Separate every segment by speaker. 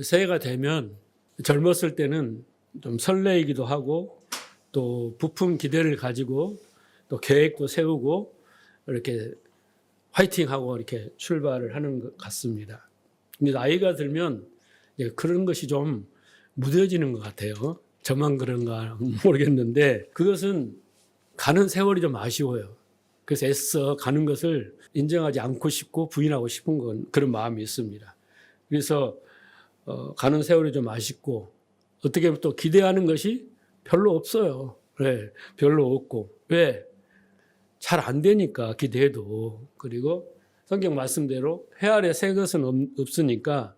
Speaker 1: 새해가 되면 젊었을 때는 좀 설레이기도 하고 또 부푼 기대를 가지고 또 계획도 세우고 이렇게 화이팅하고 이렇게 출발을 하는 것 같습니다. 근데 나이가 들면 그런 것이 좀 무뎌지는 것 같아요. 저만 그런가 모르겠는데 그것은 가는 세월이 좀 아쉬워요. 그래서 애써 가는 것을 인정하지 않고 싶고 부인하고 싶은 건 그런 마음이 있습니다. 그래서 가는 세월이 좀 아쉽고 어떻게 보면 또 기대하는 것이 별로 없어요. 네, 별로 없고. 왜? 잘 안 되니까 기대해도. 그리고 성경 말씀대로 해 아래 새 것은 없으니까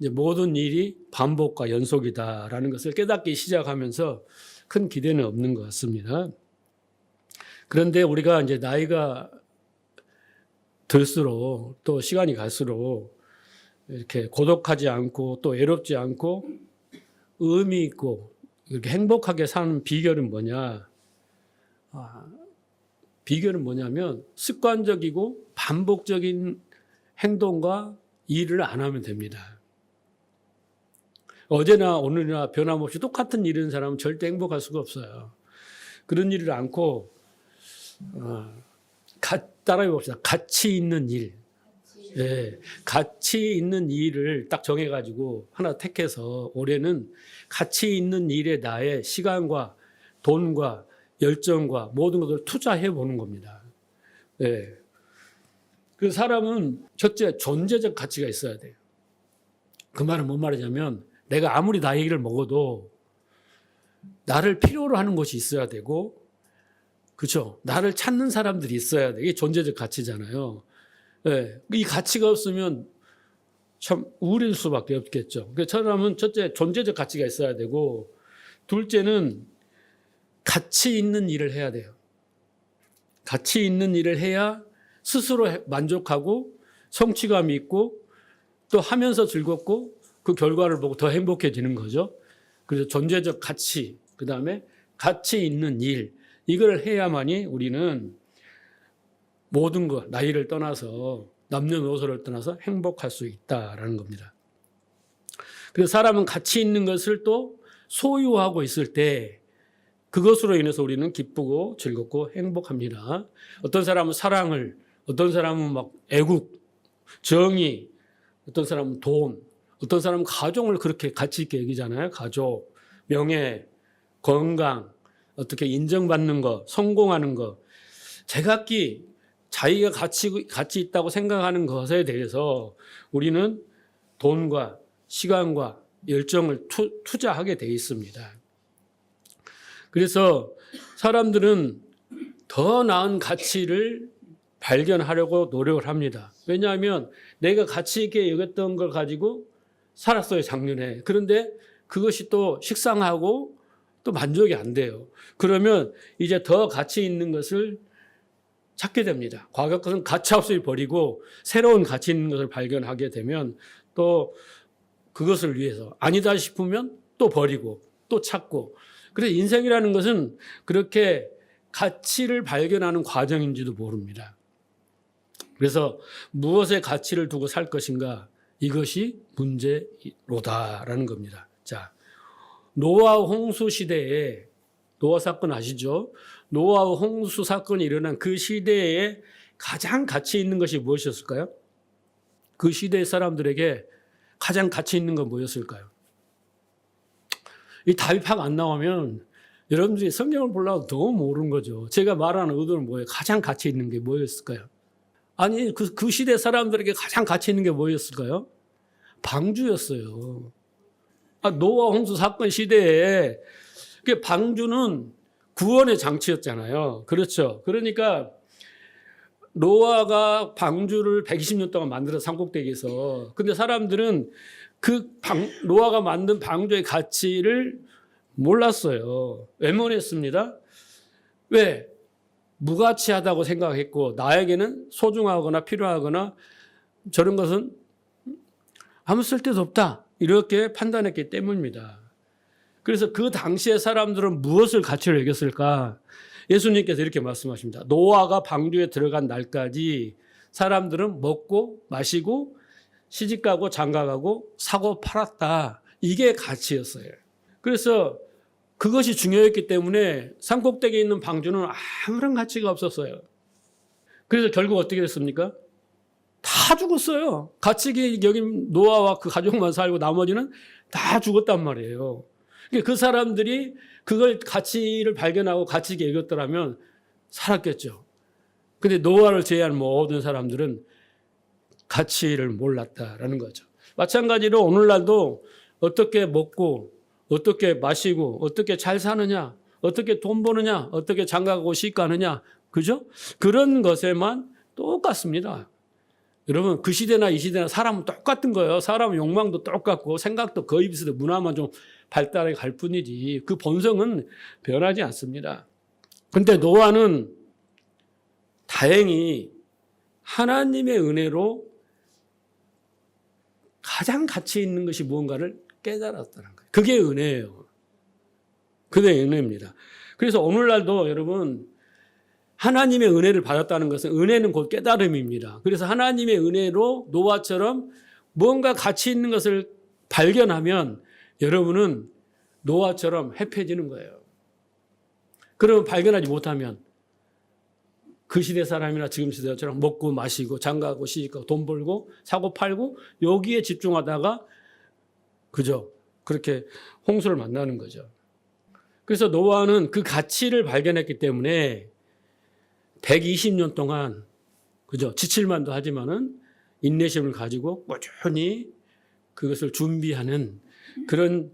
Speaker 1: 이제 모든 일이 반복과 연속이다라는 것을 깨닫기 시작하면서 큰 기대는 없는 것 같습니다. 그런데 우리가 이제 나이가 들수록 또 시간이 갈수록 이렇게 고독하지 않고 또 외롭지 않고 의미 있고 이렇게 행복하게 사는 비결은 뭐냐? 비결은 뭐냐면 습관적이고 반복적인 행동과 일을 안 하면 됩니다. 어제나 오늘이나 변함없이 똑같은 일을 하는 사람은 절대 행복할 수가 없어요. 그런 일을 않고 따라해 봅시다. 가치 있는 일. 예, 가치 있는 일을 딱 정해가지고 하나 택해서 올해는 가치 있는 일에 나의 시간과 돈과 열정과 모든 것을 투자해 보는 겁니다. 예. 그 사람은 첫째 존재적 가치가 있어야 돼요. 그 말은 뭔 말이냐면 내가 아무리 나이를 먹어도 나를 필요로 하는 것이 있어야 되고, 그렇죠? 나를 찾는 사람들이 있어야 돼. 이게 존재적 가치잖아요. 예. 이 가치가 없으면 참 우울해질 수밖에 없겠죠. 그래서 사람은 첫째 존재적 가치가 있어야 되고, 둘째는 가치 있는 일을 해야 돼요. 가치 있는 일을 해야 스스로 만족하고 성취감이 있고 또 하면서 즐겁고 그 결과를 보고 더 행복해지는 거죠. 그래서 존재적 가치, 그 다음에 가치 있는 일, 이걸 해야만이 우리는 모든 것, 나이를 떠나서 남녀노소를 떠나서 행복할 수 있다라는 겁니다. 그래서 사람은 가치 있는 것을 또 소유하고 있을 때 그것으로 인해서 우리는 기쁘고 즐겁고 행복합니다. 어떤 사람은 사랑을, 어떤 사람은 막 애국, 정의, 어떤 사람은 돈, 어떤 사람은 가정을 그렇게 가치 있게 여기잖아요. 가족, 명예, 건강, 어떻게 인정받는 것, 성공하는 것. 제각기 자기가 가치 있다고 생각하는 것에 대해서 우리는 돈과 시간과 열정을 투자하게 돼 있습니다. 그래서 사람들은 더 나은 가치를 발견하려고 노력을 합니다. 왜냐하면 내가 가치 있게 여겼던 걸 가지고 살았어요, 작년에. 그런데 그것이 또 식상하고 또 만족이 안 돼요. 그러면 이제 더 가치 있는 것을 찾게 됩니다. 과거 것은 가차없이 버리고 새로운 가치 있는 것을 발견하게 되면 또 그것을 위해서 아니다 싶으면 또 버리고 또 찾고. 그래서 인생이라는 것은 그렇게 가치를 발견하는 과정인지도 모릅니다. 그래서 무엇에 가치를 두고 살 것인가, 이것이 문제로다라는 겁니다. 자, 노아 홍수 시대에, 노아 사건 아시죠? 노아 홍수 사건이 일어난 그 시대에 가장 가치 있는 것이 무엇이었을까요? 그 시대의 사람들에게 가장 가치 있는 건 뭐였을까요? 이 답이 팍 안 나오면 여러분들이 성경을 보려고 너무 모르는 거죠. 제가 말하는 의도는 뭐예요? 가장 가치 있는 게 뭐였을까요? 아니, 그 시대 사람들에게 가장 가치 있는 게 뭐였을까요? 방주였어요. 노아 홍수 사건 시대에 방주는 구원의 장치였잖아요. 그렇죠. 그러니까 노아가 방주를 120년 동안 만들어 산꼭대기에서. 근데 사람들은 노아가 만든 방주의 가치를 몰랐어요. 외면했습니다. 왜? 무가치하다고 생각했고 나에게는 소중하거나 필요하거나 저런 것은 아무 쓸데도 없다. 이렇게 판단했기 때문입니다. 그래서 그 당시의 사람들은 무엇을 가치로 여겼을까? 예수님께서 이렇게 말씀하십니다. 노아가 방주에 들어간 날까지 사람들은 먹고 마시고 시집가고 장가가고 사고 팔았다. 이게 가치였어요. 그래서 그것이 중요했기 때문에 산꼭대기에 있는 방주는 아무런 가치가 없었어요. 그래서 결국 어떻게 됐습니까? 다 죽었어요. 가치기 여긴 노아와 그 가족만 살고 나머지는 다 죽었단 말이에요. 그 사람들이 그걸 가치를 발견하고 가치게 여겼더라면 살았겠죠. 근데 노아를 제외한 모든 사람들은 가치를 몰랐다라는 거죠. 마찬가지로 오늘날도 어떻게 먹고 어떻게 마시고 어떻게 잘 사느냐, 어떻게 돈 버느냐, 어떻게 장가가고 시집가느냐, 그죠? 그런 것에만 똑같습니다. 여러분 그 시대나 이 시대나 사람은 똑같은 거예요. 사람은 욕망도 똑같고 생각도 거의 비슷해. 문화만 좀 발달해 갈 뿐이지 그 본성은 변하지 않습니다. 그런데 노아는 다행히 하나님의 은혜로 가장 가치 있는 것이 무언가를 깨달았다는 거예요. 그게 은혜예요. 그게 은혜입니다. 그래서 오늘날도 여러분 하나님의 은혜를 받았다는 것은 은혜는 곧 깨달음입니다. 그래서 하나님의 은혜로 노아처럼 뭔가 가치 있는 것을 발견하면 여러분은 노아처럼 해피해지는 거예요. 그러면 발견하지 못하면 그 시대 사람이나 지금 시대처럼 먹고 마시고 장가가고 시집가고 돈 벌고 사고 팔고 여기에 집중하다가 그죠? 그렇게 홍수를 만나는 거죠. 그래서 노아는 그 가치를 발견했기 때문에 120년 동안 그죠? 지칠만도 하지만은 인내심을 가지고 꾸준히 그것을 준비하는 그런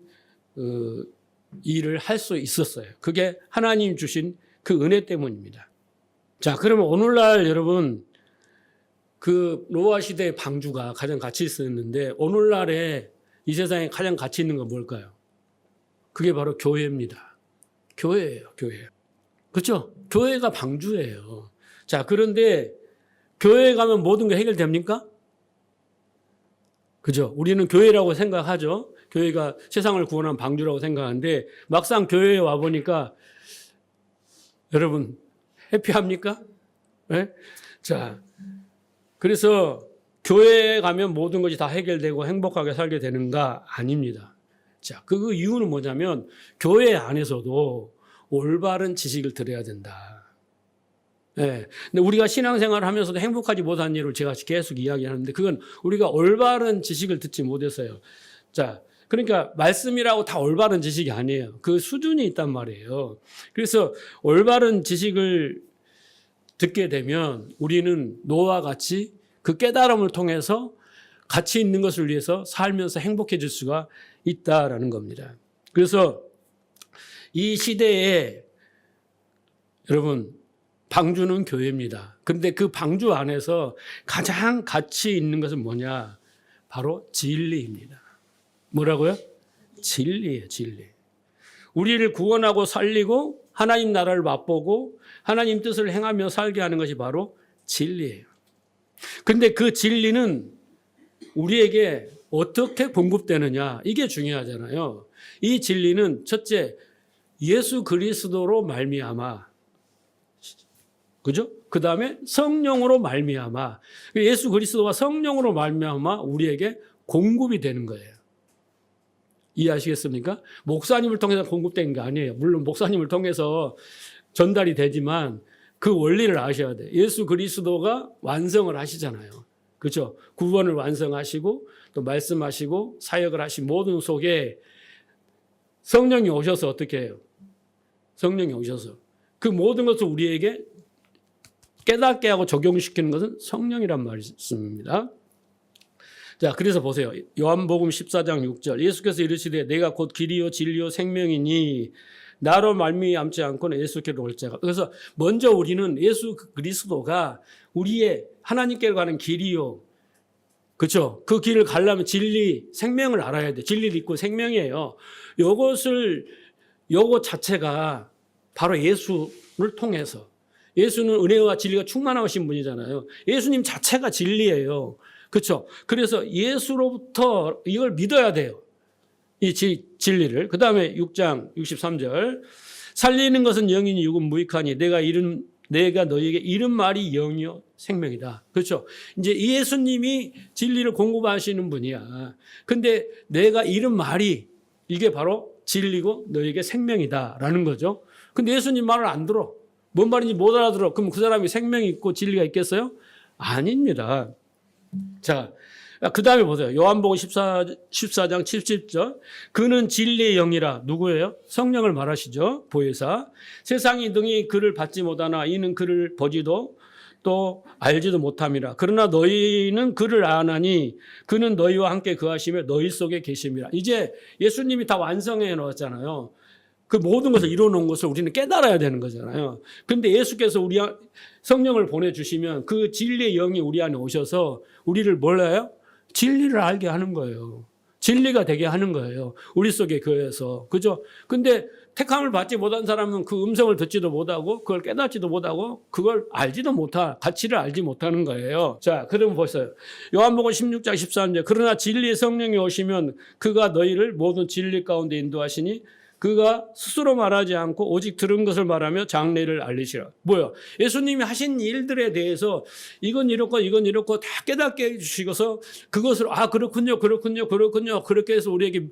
Speaker 1: 일을 할 수 있었어요. 그게 하나님 주신 그 은혜 때문입니다. 자, 그러면 오늘날 여러분 그 노아 시대의 방주가 가장 가치 있었는데 오늘날에 이 세상에 가장 가치 있는 건 뭘까요? 그게 바로 교회입니다. 교회예요, 교회. 그렇죠? 교회가 방주예요. 자, 그런데 교회에 가면 모든 게 해결됩니까? 그죠? 우리는 교회라고 생각하죠. 교회가 세상을 구원한 방주라고 생각하는데 막상 교회에 와보니까 여러분 해피합니까? 네? 자, 그래서 교회에 가면 모든 것이 다 해결되고 행복하게 살게 되는가? 아닙니다. 자, 그 이유는 뭐냐면 교회 안에서도 올바른 지식을 들어야 된다. 네. 근데 우리가 신앙생활을 하면서도 행복하지 못한 일을 제가 계속 이야기하는데 그건 우리가 올바른 지식을 듣지 못했어요. 자, 그러니까 말씀이라고 다 올바른 지식이 아니에요. 그 수준이 있단 말이에요. 그래서 올바른 지식을 듣게 되면 우리는 노아와 같이 그 깨달음을 통해서 가치 있는 것을 위해서 살면서 행복해질 수가 있다라는 겁니다. 그래서 이 시대에 여러분 방주는 교회입니다. 그런데 그 방주 안에서 가장 가치 있는 것은 뭐냐? 바로 진리입니다. 뭐라고요? 진리예요, 진리. 우리를 구원하고 살리고 하나님 나라를 맛보고 하나님 뜻을 행하며 살게 하는 것이 바로 진리예요. 그런데 그 진리는 우리에게 어떻게 공급되느냐? 이게 중요하잖아요. 이 진리는 첫째, 예수 그리스도로 말미암아. 그죠? 그 다음에 성령으로 말미암아. 예수 그리스도와 성령으로 말미암아 우리에게 공급이 되는 거예요. 이해하시겠습니까? 목사님을 통해서 공급된 게 아니에요. 물론 목사님을 통해서 전달이 되지만 그 원리를 아셔야 돼요. 예수 그리스도가 완성을 하시잖아요. 그렇죠? 구원을 완성하시고 또 말씀하시고 사역을 하신 모든 속에 성령이 오셔서 어떻게 해요? 성령이 오셔서 그 모든 것을 우리에게 깨닫게 하고 적용시키는 것은 성령이란 말씀입니다. 자, 그래서 보세요. 요한복음 14장 6절 예수께서 이르시되 내가 곧 길이요 진리요 생명이니 나로 말미암지 않고는 예수께로 올 자가. 그래서 먼저 우리는 예수 그리스도가 우리의 하나님께로 가는 길이요. 그렇죠? 그 길을 가려면 진리, 생명을 알아야 돼. 진리를 있고 생명이에요. 요것 자체가 바로 예수를 통해서. 예수는 은혜와 진리가 충만하신 분이잖아요. 예수님 자체가 진리예요. 그렇죠? 그래서 예수로부터 이걸 믿어야 돼요. 이 진리를. 그 다음에 6장 63절 살리는 것은 영이니 육은 무익하니 내가 이른 내가 너희에게 이른 말이 영이요 생명이다. 그렇죠? 이제 예수님이 진리를 공급하시는 분이야. 근데 내가 이른 말이 이게 바로 진리고 너희에게 생명이다라는 거죠. 근데 예수님 말을 안 들어. 뭔 말인지 못 알아들어. 그럼 그 사람이 생명이 있고 진리가 있겠어요? 아닙니다. 자, 그 다음에 보세요. 요한복음 14장 70절. 그는 진리의 영이라. 누구예요? 성령을 말하시죠. 보혜사. 세상이 등이 그를 받지 못하나 이는 그를 보지도 또 알지도 못함이라. 그러나 너희는 그를 아나니 그는 너희와 함께 거하시며 너희 속에 계심이라. 이제 예수님이 다 완성해 놓았잖아요. 그 모든 것을 이루어놓은 것을 우리는 깨달아야 되는 거잖아요. 그런데 예수께서 우리 성령을 보내주시면 그 진리의 영이 우리 안에 오셔서 우리를 몰라요? 진리를 알게 하는 거예요. 진리가 되게 하는 거예요. 우리 속에 거해서. 그죠? 근데 택함을 받지 못한 사람은 그 음성을 듣지도 못하고 그걸 깨닫지도 못하고 그걸 알지도 가치를 알지 못하는 거예요. 자, 그러면 보세요. 요한복음 16장 13절. 그러나 진리의 성령이 오시면 그가 너희를 모든 진리 가운데 인도하시니 그가 스스로 말하지 않고 오직 들은 것을 말하며 장래를 알리시라. 뭐야? 예수님이 하신 일들에 대해서 이건 이렇고 다 깨닫게 해주시고서 그것을 그렇군요. 그렇게 해서 우리에게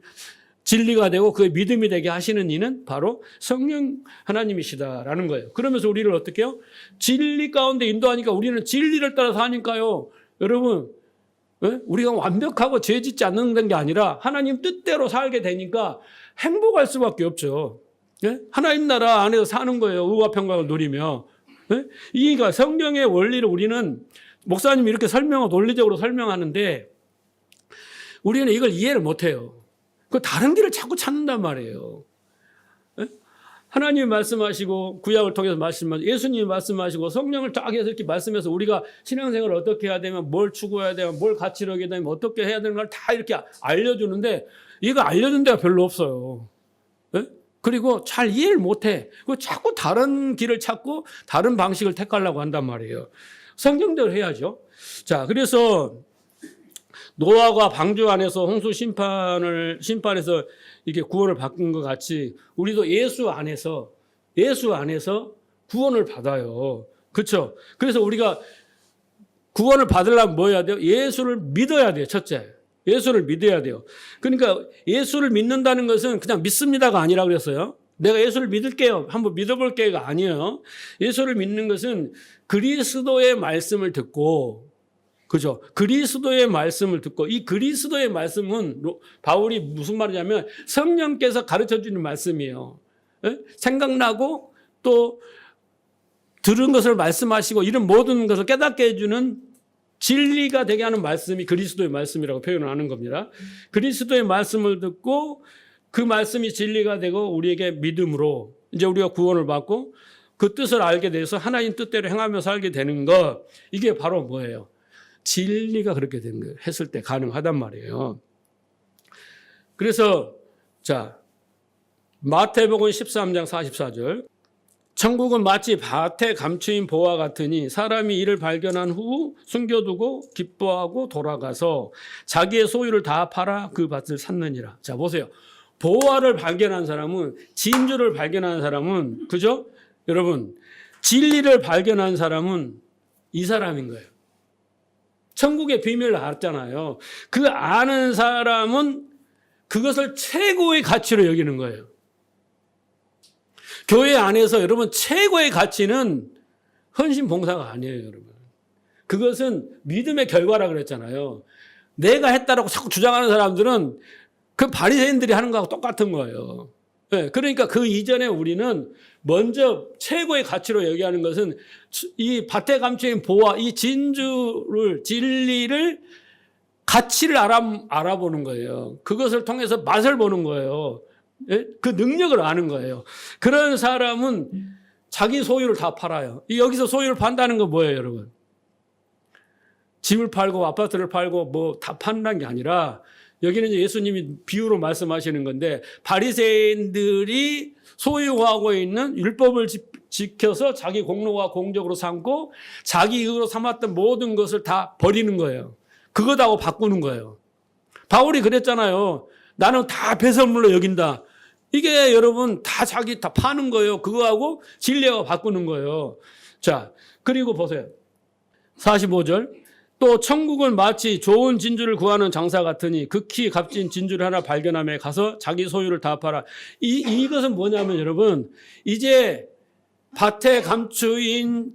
Speaker 1: 진리가 되고 그의 믿음이 되게 하시는 이는 바로 성령 하나님이시다라는 거예요. 그러면서 우리를 어떻게 해요? 진리 가운데 인도하니까 우리는 진리를 따라 사니까요. 여러분, 우리가 완벽하고 죄 짓지 않는 게 아니라 하나님 뜻대로 살게 되니까 행복할 수밖에 없죠. 하나님 나라 안에서 사는 거예요. 의와 평강을 누리며. 그러니까 성경의 원리를 우리는 목사님이 이렇게 논리적으로 설명하는데 우리는 이걸 이해를 못해요. 그 다른 길을 자꾸 찾는단 말이에요. 하나님이 말씀하시고 구약을 통해서 말씀하시고 예수님이 말씀하시고 성령을 쫙 해서 이렇게 말씀해서 우리가 신앙생활을 어떻게 해야 되면 뭘 추구해야 되면 뭘 가치로 하게 되면 어떻게 해야 되는 걸 다 이렇게 알려주는데 이거 알려준 데가 별로 없어요. 그리고 잘 이해를 못해. 자꾸 다른 길을 찾고 다른 방식을 택하려고 한단 말이에요. 성경대로 해야죠. 자, 그래서 노아가 방주 안에서 홍수 심판에서 이렇게 구원을 받은 것 같이 우리도 예수 안에서 구원을 받아요. 그렇죠? 그래서 우리가 구원을 받으려면 뭐 해야 돼요? 예수를 믿어야 돼요. 첫째. 예수를 믿어야 돼요. 그러니까 예수를 믿는다는 것은 그냥 믿습니다가 아니라 그랬어요. 내가 예수를 믿을게요. 한번 믿어볼게요가 아니에요. 예수를 믿는 것은 그리스도의 말씀을 듣고 그죠? 그리스도의 말씀을 듣고 이 그리스도의 말씀은 바울이 무슨 말이냐면 성령께서 가르쳐주는 말씀이에요. 생각나고 또 들은 것을 말씀하시고 이런 모든 것을 깨닫게 해주는 진리가 되게 하는 말씀이 그리스도의 말씀이라고 표현을 하는 겁니다. 그리스도의 말씀을 듣고 그 말씀이 진리가 되고 우리에게 믿음으로 이제 우리가 구원을 받고 그 뜻을 알게 돼서 하나님 뜻대로 행하며 살게 되는 것 이게 바로 뭐예요? 진리가 그렇게 되는 거예요. 했을 때 가능하단 말이에요. 그래서 자 마태복음 13장 44절 천국은 마치 밭에 감추인 보화 같으니 사람이 이를 발견한 후 숨겨두고 기뻐하고 돌아가서 자기의 소유를 다 팔아 그 밭을 샀느니라. 자 보세요. 보화를 발견한 사람은 진주를 발견한 사람은 그죠? 여러분 진리를 발견한 사람은 이 사람인 거예요. 천국의 비밀을 알았잖아요. 그 아는 사람은 그것을 최고의 가치로 여기는 거예요. 교회 안에서 여러분 최고의 가치는 헌신 봉사가 아니에요, 여러분. 그것은 믿음의 결과라 그랬잖아요. 내가 했다라고 자꾸 주장하는 사람들은 그 바리새인들이 하는 거하고 똑같은 거예요. 네, 그러니까 그 이전에 우리는 먼저 최고의 가치로 여기하는 것은 이 밭에 감추인 보화, 이 진리를 가치를 알아보는 거예요. 그것을 통해서 맛을 보는 거예요. 그 능력을 아는 거예요. 그런 사람은 자기 소유를 다 팔아요. 여기서 소유를 판다는 건 뭐예요, 여러분? 집을 팔고 아파트를 팔고 뭐 다 판다는 게 아니라 여기는 이제 예수님이 비유로 말씀하시는 건데 바리새인들이 소유하고 있는 율법을 지켜서 자기 공로와 공적으로 삼고 자기 의로 삼았던 모든 것을 다 버리는 거예요. 그것하고 바꾸는 거예요. 바울이 그랬잖아요. 나는 다 배설물로 여긴다. 이게 여러분 다 자기 다 파는 거예요. 그거하고 진리하고 바꾸는 거예요. 자, 그리고 보세요. 45절. 또 천국은 마치 좋은 진주를 구하는 장사 같으니 극히 값진 진주를 하나 발견하며 가서 자기 소유를 다 팔아. 이것은 뭐냐면 여러분, 이제 밭에 감추인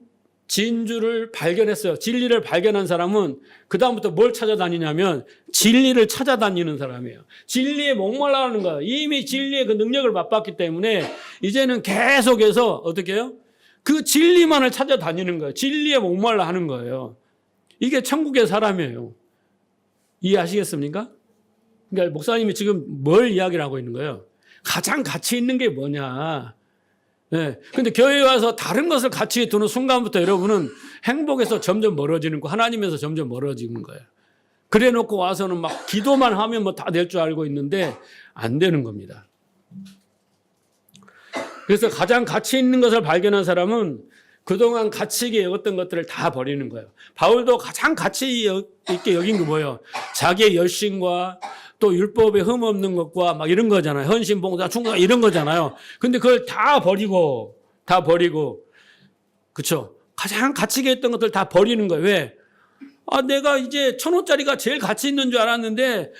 Speaker 1: 진주를 발견했어요. 진리를 발견한 사람은 그다음부터 뭘 찾아다니냐면 진리를 찾아다니는 사람이에요. 진리에 목말라하는 거예요. 이미 진리의 그 능력을 맛봤기 때문에 이제는 계속해서 어떻게 해요? 그 진리만을 찾아다니는 거예요. 진리에 목말라 하는 거예요. 이게 천국의 사람이에요. 이해하시겠습니까? 그러니까 목사님이 지금 뭘 이야기를 하고 있는 거예요? 가장 가치 있는 게 뭐냐? 네. 근데 교회에 와서 다른 것을 가치에 두는 순간부터 여러분은 행복에서 점점 멀어지는 거, 하나님에서 점점 멀어지는 거예요. 그래 놓고 와서는 막 기도만 하면 뭐 다 될 줄 알고 있는데 안 되는 겁니다. 그래서 가장 가치 있는 것을 발견한 사람은 그동안 가치 있게 여겼던 것들을 다 버리는 거예요. 바울도 가장 가치 있게 여긴 게 뭐예요? 자기의 열심과 또 율법에 흠 없는 것과 막 이런 거잖아요. 헌신, 봉사, 충성 이런 거잖아요. 근데 그걸 다 버리고, 그쵸? 가장 가치 있게 했던 것들 다 버리는 거예요. 왜? 내가 이제 1,000원짜리가 제일 가치 있는 줄 알았는데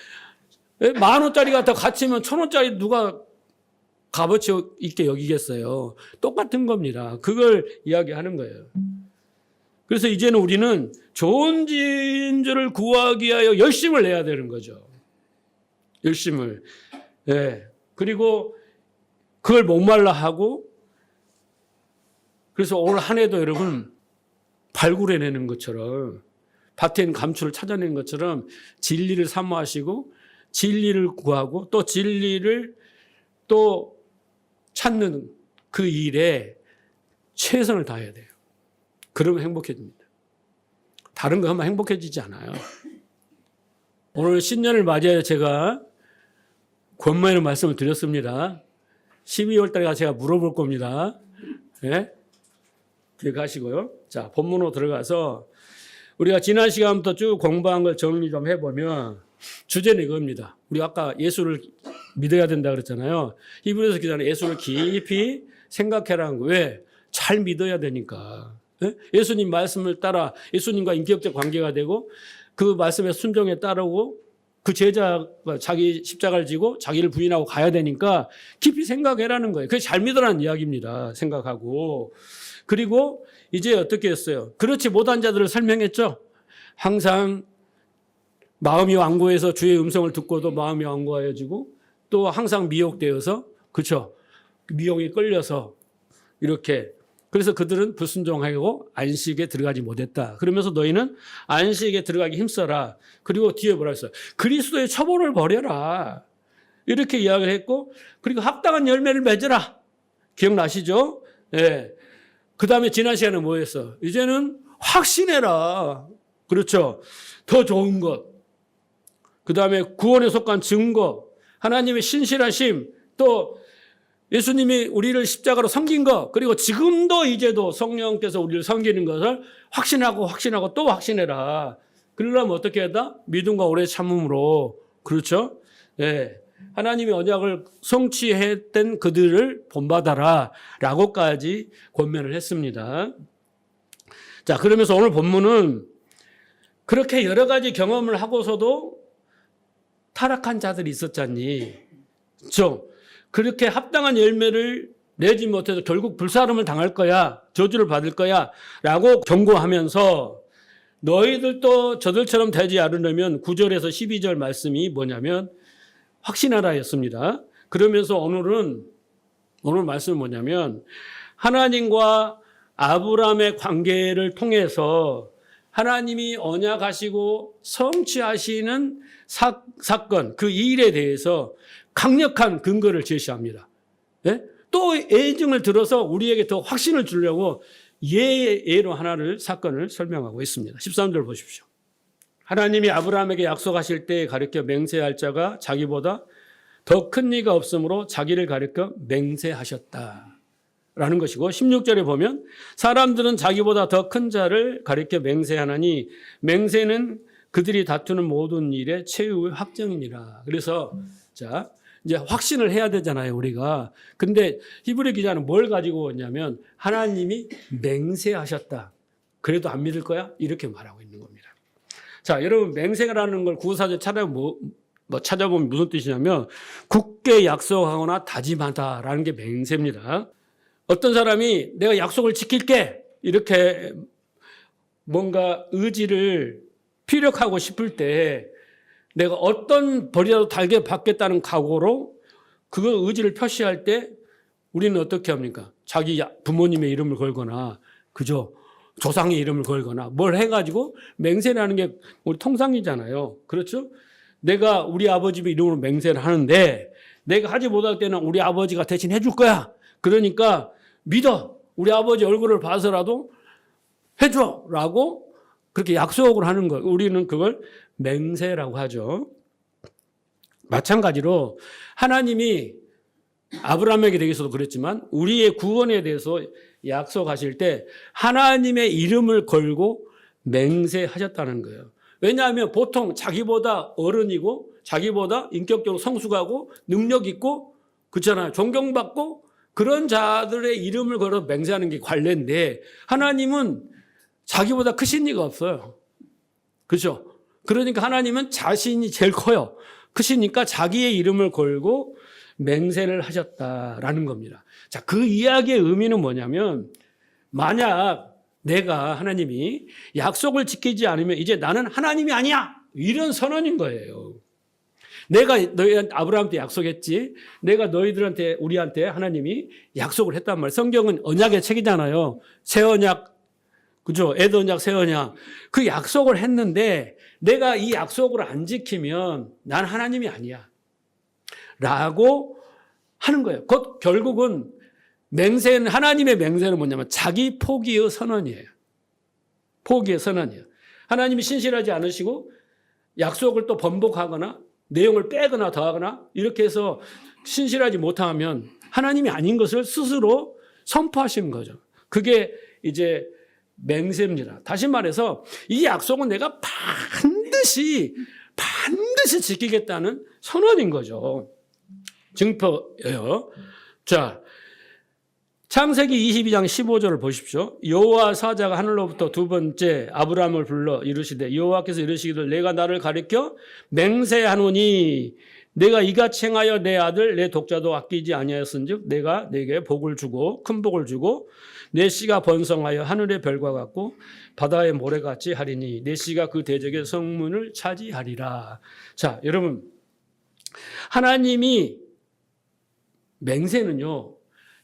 Speaker 1: 10,000원짜리가 더 가치 있으면 1,000원짜리 누가 값어치 있게 여기겠어요. 똑같은 겁니다. 그걸 이야기하는 거예요. 그래서 이제는 우리는 좋은 진주를 구하기 위하여 열심을 내야 되는 거죠. 열심을. 예. 그리고 그걸 목말라 하고, 그래서 올 한 해도 여러분 발굴해내는 것처럼, 밭에 있는 감추를 찾아내는 것처럼 진리를 사모하시고 진리를 구하고 또 진리를 또 찾는 그 일에 최선을 다해야 돼요. 그러면 행복해집니다. 다른 거 하면 행복해지지 않아요. 오늘 신년을 맞이하여 제가 권모에는 말씀을 드렸습니다. 12월 달에 제가 물어볼 겁니다. 네? 기억하시고요. 자, 본문으로 들어가서 우리가 지난 시간부터 쭉 공부한 걸 정리 좀 해보면 주제는 이겁니다. 우리 아까 예수를 믿어야 된다 그랬잖아요. 히브리서 기자는 예수를 깊이 생각해라는 거. 왜? 잘 믿어야 되니까. 예수님 말씀을 따라 예수님과 인격적 관계가 되고 그 말씀에 순종에 따르고 그 제자가 자기 십자가를 지고 자기를 부인하고 가야 되니까 깊이 생각해라는 거예요. 그게 잘 믿으라는 이야기입니다. 생각하고. 그리고 이제 어떻게 했어요? 그렇지 못한 자들을 설명했죠. 항상 마음이 완고해서 주의 음성을 듣고도 마음이 완고하여지고 또 항상 미혹되어서 그렇죠. 미혹에 끌려서 이렇게 그래서 그들은 불순종하고 안식에 들어가지 못했다. 그러면서 너희는 안식에 들어가기 힘써라. 그리고 뒤에 뭐라 했어요? 그리스도의 처벌을 버려라. 이렇게 이야기를 했고 그리고 합당한 열매를 맺으라. 기억나시죠? 예. 그 다음에 지난 시간에 뭐 했어? 이제는 확신해라. 그렇죠. 더 좋은 것. 그 다음에 구원에 속한 증거. 하나님의 신실하심. 또 예수님이 우리를 십자가로 섬긴 것. 그리고 지금도 이제도 성령께서 우리를 섬기는 것을 확신하고 또 확신해라. 그러려면 어떻게 해야? 믿음과 오래 참음으로. 그렇죠. 예. 하나님의 언약을 성취했던 그들을 본받아라 라고까지 권면을 했습니다. 자, 그러면서 오늘 본문은 그렇게 여러 가지 경험을 하고서도 타락한 자들이 있었잖니. 그렇죠? 그렇게 합당한 열매를 내지 못해서 결국 불사름을 당할 거야. 저주를 받을 거야 라고 경고하면서 너희들도 저들처럼 되지 않으려면 9절에서 12절 말씀이 뭐냐면 확신하라였습니다. 그러면서 오늘 말씀은 뭐냐면 하나님과 아브라함의 관계를 통해서 하나님이 언약하시고 성취하시는 사건, 그 일에 대해서 강력한 근거를 제시합니다. 네? 또 예증을 들어서 우리에게 더 확신을 주려고 예로 사건을 설명하고 있습니다. 13절 보십시오. 하나님이 아브라함에게 약속하실 때 가르쳐 맹세할 자가 자기보다 더 큰 이가 없으므로 자기를 가르쳐 맹세하셨다. 라는 것이고 16절에 보면 사람들은 자기보다 더 큰 자를 가르쳐 맹세하나니 맹세는 그들이 다투는 모든 일의 최후의 확정이니라. 그래서 자 이제 확신을 해야 되잖아요, 우리가. 근데 히브리 기자는 뭘 가지고 왔냐면 하나님이 맹세하셨다. 그래도 안 믿을 거야? 이렇게 말하고 있는 겁니다. 자, 여러분 맹세라는 걸 구사제 찾아보면 무슨 뜻이냐면 굳게 약속하거나 다짐하다라는 게 맹세입니다. 어떤 사람이 내가 약속을 지킬게 이렇게 뭔가 의지를 피력하고 싶을 때 내가 어떤 벌이라도 달게 받겠다는 각오로 그 의지를 표시할 때 우리는 어떻게 합니까? 자기 부모님의 이름을 걸거나 그죠? 조상의 이름을 걸거나 뭘 해가지고 맹세라는 게 우리 통상이잖아요. 그렇죠? 내가 우리 아버지 이름으로 맹세를 하는데 내가 하지 못할 때는 우리 아버지가 대신 해줄 거야. 그러니까 믿어. 우리 아버지 얼굴을 봐서라도 해줘. 라고 그렇게 약속을 하는 거예요. 우리는 그걸 맹세라고 하죠. 마찬가지로 하나님이 아브라함에게 대해서도 그랬지만 우리의 구원에 대해서 약속하실 때 하나님의 이름을 걸고 맹세하셨다는 거예요. 왜냐하면 보통 자기보다 어른이고 자기보다 인격적으로 성숙하고 능력 있고 그렇잖아요. 존경받고 그런 자들의 이름을 걸어 맹세하는 게 관례인데 하나님은 자기보다 크신 이가 없어요. 그렇죠? 그러니까 하나님은 자신이 제일 커요. 크시니까 자기의 이름을 걸고 맹세를 하셨다라는 겁니다. 자, 그 이야기의 의미는 뭐냐면 만약 내가 하나님이 약속을 지키지 않으면 이제 나는 하나님이 아니야. 이런 선언인 거예요. 내가 아브라함한테 약속했지. 내가 너희들한테 우리한테 하나님이 약속을 했단 말이에요. 성경은 언약의 책이잖아요. 새 언약, 그죠? 에드 언약, 새 언약. 그 약속을 했는데 내가 이 약속을 안 지키면 난 하나님이 아니야. 라고 하는 거예요. 곧 결국은 맹세는 하나님의 맹세는 뭐냐면 자기 포기의 선언이에요. 포기의 선언이에요. 하나님이 신실하지 않으시고 약속을 또 번복하거나 내용을 빼거나 더하거나 이렇게 해서 신실하지 못하면 하나님이 아닌 것을 스스로 선포하시는 거죠. 그게 이제 맹세입니다. 다시 말해서 이 약속은 내가 반드시 지키겠다는 선언인 거죠. 증표예요. 자, 창세기 22장 15절을 보십시오. 여호와 사자가 하늘로부터 두 번째 아브라함을 불러 이르시되 여호와께서 이르시기를 내가 나를 가리켜 맹세하노니 내가 이같이 행하여 내 아들 내 독자도 아끼지 아니하였은즉 내가 내게 복을 주고 큰 복을 주고 내 씨가 번성하여 하늘의 별과 같고 바다의 모래같이 하리니 내 씨가 그 대적의 성문을 차지하리라. 자, 여러분 하나님이 맹세는요.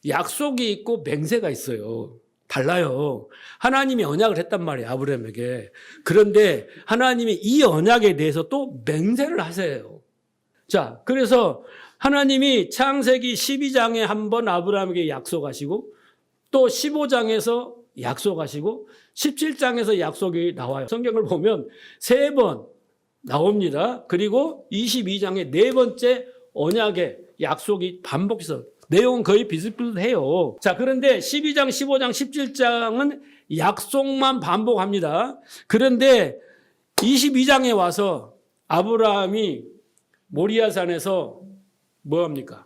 Speaker 1: 약속이 있고 맹세가 있어요. 달라요. 하나님이 언약을 했단 말이에요. 아브라함에게. 그런데 하나님이 이 언약에 대해서 또 맹세를 하세요. 자, 그래서 하나님이 창세기 12장에 한번 아브라함에게 약속하시고 또 15장에서 약속하시고 17장에서 약속이 나와요. 성경을 보면 3번 나옵니다. 그리고 22장에 4번째 언약의 약속이 반복해서 내용은 거의 비슷비슷해요. 자, 그런데 12장, 15장, 17장은 약속만 반복합니다. 그런데 22장에 와서 아브라함이 모리아산에서 뭐 합니까?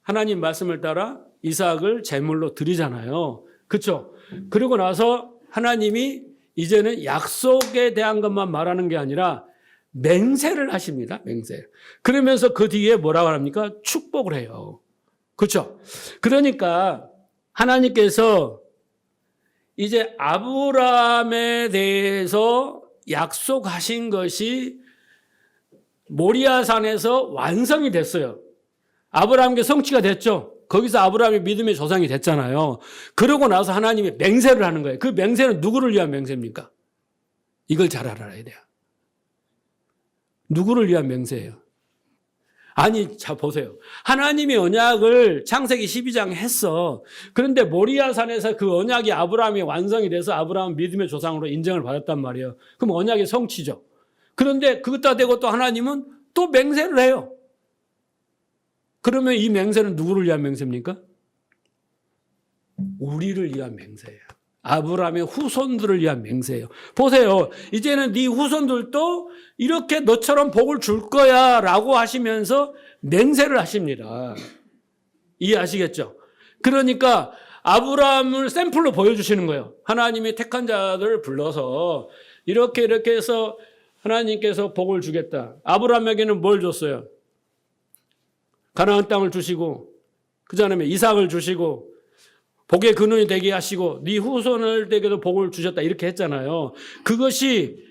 Speaker 1: 하나님 말씀을 따라 이삭을 제물로 드리잖아요. 그렇죠? 그러고 나서 하나님이 이제는 약속에 대한 것만 말하는 게 아니라 맹세를 하십니다. 맹세. 그러면서 그 뒤에 뭐라고 합니까? 축복을 해요. 그렇죠? 그러니까 하나님께서 이제 아브라함에 대해서 약속하신 것이 모리아산에서 완성이 됐어요. 아브라함께 성취가 됐죠. 거기서 아브라함이 믿음의 조상이 됐잖아요. 그러고 나서 하나님이 맹세를 하는 거예요. 그 맹세는 누구를 위한 맹세입니까? 이걸 잘 알아야 돼요. 누구를 위한 맹세예요? 아니, 자, 보세요. 하나님이 언약을 창세기 12장에 했어. 그런데 모리아산에서 그 언약이 아브라함이 완성이 돼서 아브라함은 믿음의 조상으로 인정을 받았단 말이에요. 그럼 언약의 성취죠. 그런데 그것다 대고 또 하나님은 또 맹세를 해요. 그러면 이 맹세는 누구를 위한 맹세입니까? 우리를 위한 맹세예요. 아브라함의 후손들을 위한 맹세예요. 보세요. 이제는 네 후손들도 이렇게 너처럼 복을 줄 거야 라고 하시면서 맹세를 하십니다. 이해하시겠죠? 그러니까 아브라함을 샘플로 보여주시는 거예요. 하나님이 택한 자들을 불러서 이렇게 해서 하나님께서 복을 주겠다. 아브라함에게는 뭘 줬어요? 가나안 땅을 주시고 그 다음에 이삭을 주시고 복의 근원이 되게 하시고 네 후손들에게도 복을 주셨다 이렇게 했잖아요. 그것이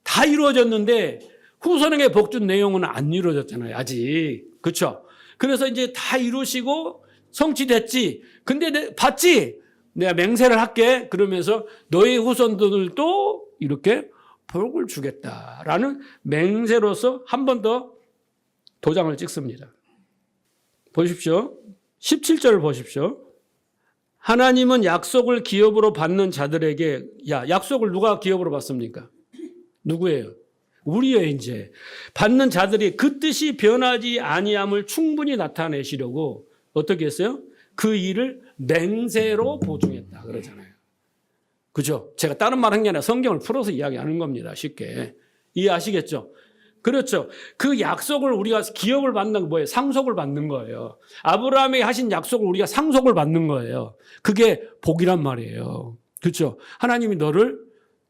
Speaker 1: 다 이루어졌는데 후손에게 복 준 내용은 안 이루어졌잖아요. 아직. 그렇죠? 그래서 이제 다 이루시고 성취됐지. 근데 봤지? 내가 맹세를 할게. 그러면서 너희 후손들도 이렇게 복을 주겠다라는 맹세로서 한 번 더 도장을 찍습니다. 보십시오. 17절을 보십시오. 하나님은 약속을 기업으로 받는 자들에게 약속을 누가 기업으로 받습니까? 누구예요? 우리예요. 이제 받는 자들이 그 뜻이 변하지 아니함을 충분히 나타내시려고 어떻게 했어요? 그 일을 맹세로 보증했다 그러잖아요. 그죠? 제가 다른 말 한 게 아니라 성경을 풀어서 이야기하는 겁니다. 쉽게 이해하시겠죠? 그렇죠. 그 약속을 우리가 기업을 받는 건 뭐예요? 상속을 받는 거예요. 아브라함이 하신 약속을 우리가 상속을 받는 거예요. 그게 복이란 말이에요. 그렇죠? 하나님이 너를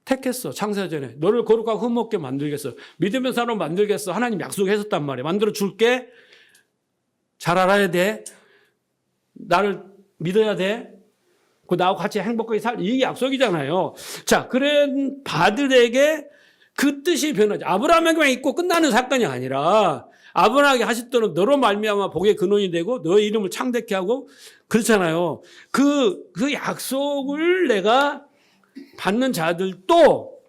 Speaker 1: 택했어. 창세전에. 너를 거룩하고 흠없게 만들겠어. 믿음의 사람으로 만들겠어. 하나님 약속했었단 말이에요. 만들어 줄게. 잘 알아야 돼. 나를 믿어야 돼. 그 나하고 같이 행복하게 이게 약속이잖아요. 자, 그런 바들에게 그 뜻이 변하지. 아브라함에게만 있고 끝나는 사건이 아니라 아브라함에게 하셨던 너로 말미암아 복의 근원이 되고 너의 이름을 창대케 하고 그렇잖아요. 그 약속을 내가 받는 자들도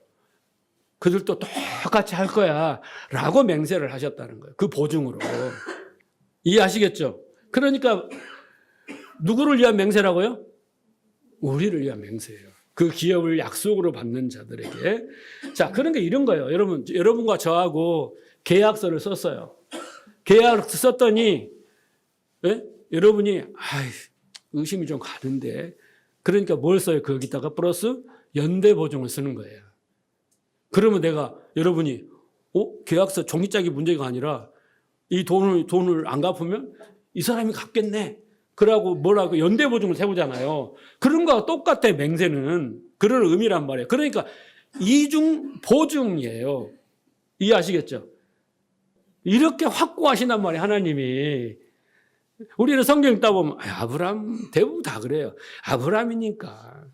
Speaker 1: 그들도 똑같이 할 거야 라고 맹세를 하셨다는 거예요. 그 보증으로. 이해하시겠죠? 그러니까 누구를 위한 맹세라고요? 우리를 위한 맹세예요. 그 기업을 약속으로 받는 자들에게. 자, 그런 게 이런 거예요. 여러분과 저하고 계약서를 썼어요. 계약서 썼더니, 예? 여러분이, 의심이 좀 가는데. 그러니까 뭘 써요? 거기다가 플러스 연대보증을 쓰는 거예요. 그러면 여러분이, 계약서 종이짝이 문제가 아니라 이 돈을 안 갚으면 이 사람이 갚겠네. 그러고 뭐라고 연대보증을 세우잖아요. 그런 거와 똑같아, 맹세는. 그런 의미란 말이에요. 그러니까 이중 보증이에요. 이해하시겠죠? 이렇게 확고하신단 말이에요, 하나님이. 우리는 성경 읽다 보면 아브라함 대부분 다 그래요. 아브라함이니까.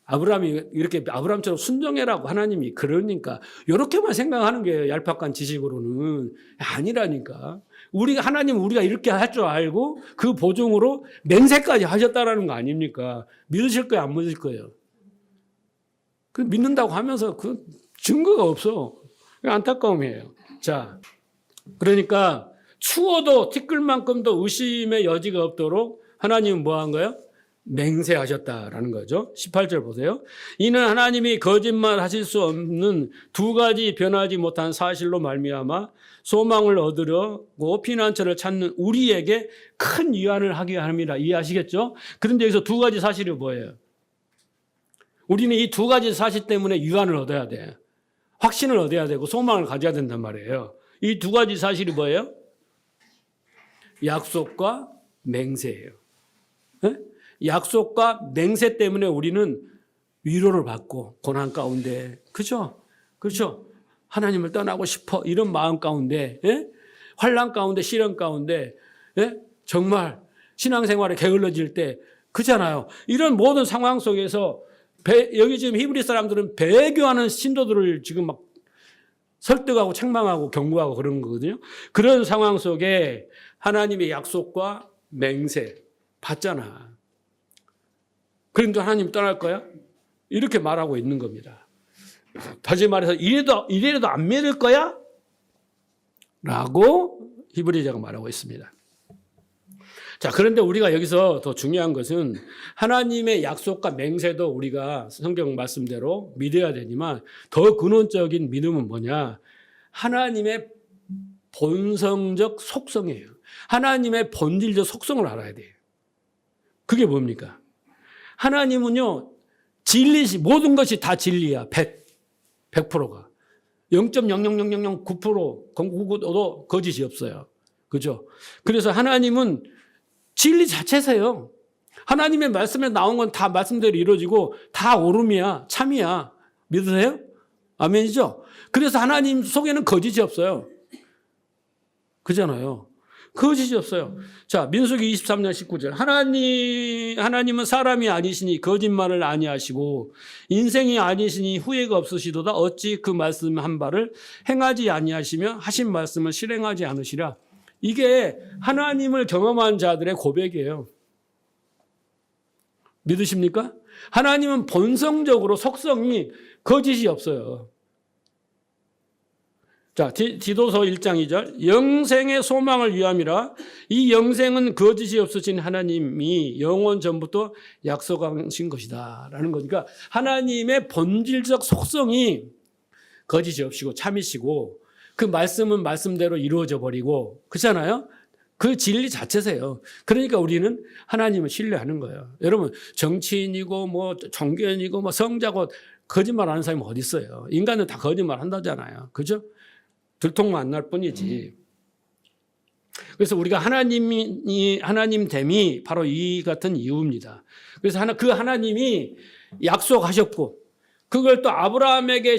Speaker 1: 아브라함이 이렇게 아브라함처럼 순종해라고 하나님이 그러니까 이렇게만 생각하는 게 얄팍한 지식으로는 아니라니까. 우리가 이렇게 할 줄 알고 그 보증으로 맹세까지 하셨다라는 거 아닙니까? 믿으실 거예요, 안 믿으실 거예요? 그 믿는다고 하면서 그 증거가 없어. 안타까움이에요. 자, 그러니까 추워도 티끌만큼도 의심의 여지가 없도록 하나님은 뭐 한 거예요? 맹세하셨다라는 거죠. 18절 보세요. 이는 하나님이 거짓말 하실 수 없는 두 가지 변하지 못한 사실로 말미암아 소망을 얻으려고 피난처를 찾는 우리에게 큰 위안을 하게 합니다. 이해하시겠죠? 그런데 여기서 두 가지 사실이 뭐예요? 우리는 이 두 가지 사실 때문에 위안을 얻어야 돼. 확신을 얻어야 되고 소망을 가져야 된단 말이에요. 이 두 가지 사실이 뭐예요? 약속과 맹세예요. 네? 약속과 맹세 때문에 우리는 위로를 받고 고난 가운데, 그렇죠? 그렇죠? 하나님을 떠나고 싶어 이런 마음 가운데, 예? 환난 가운데, 시련 가운데, 예? 정말 신앙생활에 게을러질 때, 그잖아요. 이런 모든 상황 속에서 여기 지금 히브리 사람들은 배교하는 신도들을 지금 막 설득하고 책망하고 경고하고 그런 거거든요. 그런 상황 속에 하나님의 약속과 맹세 받잖아. 그런데 하나님 떠날 거야? 이렇게 말하고 있는 겁니다. 다시 말해서 이래도 안 믿을 거야? 라고 히브리서가 말하고 있습니다. 자, 그런데 우리가 여기서 더 중요한 것은 하나님의 약속과 맹세도 우리가 성경 말씀대로 믿어야 되지만 더 근원적인 믿음은 뭐냐? 하나님의 본성적 속성이에요. 하나님의 본질적 속성을 알아야 돼요. 그게 뭡니까? 하나님은요, 모든 것이 다 진리야. 100%가. 0.00009% 공구도 거짓이 없어요. 그죠? 그래서 하나님은 진리 자체세요. 하나님의 말씀에 나온 건 다 말씀대로 이루어지고 다 오름이야. 참이야. 믿으세요? 아멘이죠? 그래서 하나님 속에는 거짓이 없어요. 그잖아요. 거짓이 없어요. 자, 민수기 23장 19절. 하나님은 사람이 아니시니 거짓말을 아니하시고 인생이 아니시니 후회가 없으시도다. 어찌 그 말씀 한 바를 행하지 아니하시며 하신 말씀을 실행하지 않으시랴. 이게 하나님을 경험한 자들의 고백이에요. 믿으십니까? 하나님은 본성적으로 속성이 거짓이 없어요. 자, 디도서 1장 2절. 영생의 소망을 위함이라. 이 영생은 거짓이 없으신 하나님이 영원 전부터 약속하신 것이다. 라는 거니까 하나님의 본질적 속성이 거짓이 없이고 참이시고 그 말씀은 말씀대로 이루어져 버리고 그렇잖아요. 그 진리 자체세요. 그러니까 우리는 하나님을 신뢰하는 거예요. 여러분 정치인이고 뭐 종교인이고 뭐 성자고 거짓말하는 사람이 어디 있어요? 인간은 다 거짓말 한다잖아요. 그죠? 들통만 안 날 뿐이지. 그래서 우리가 하나님 됨이 바로 이 같은 이유입니다. 그래서 그 하나님이 약속하셨고 그걸 또 아브라함에게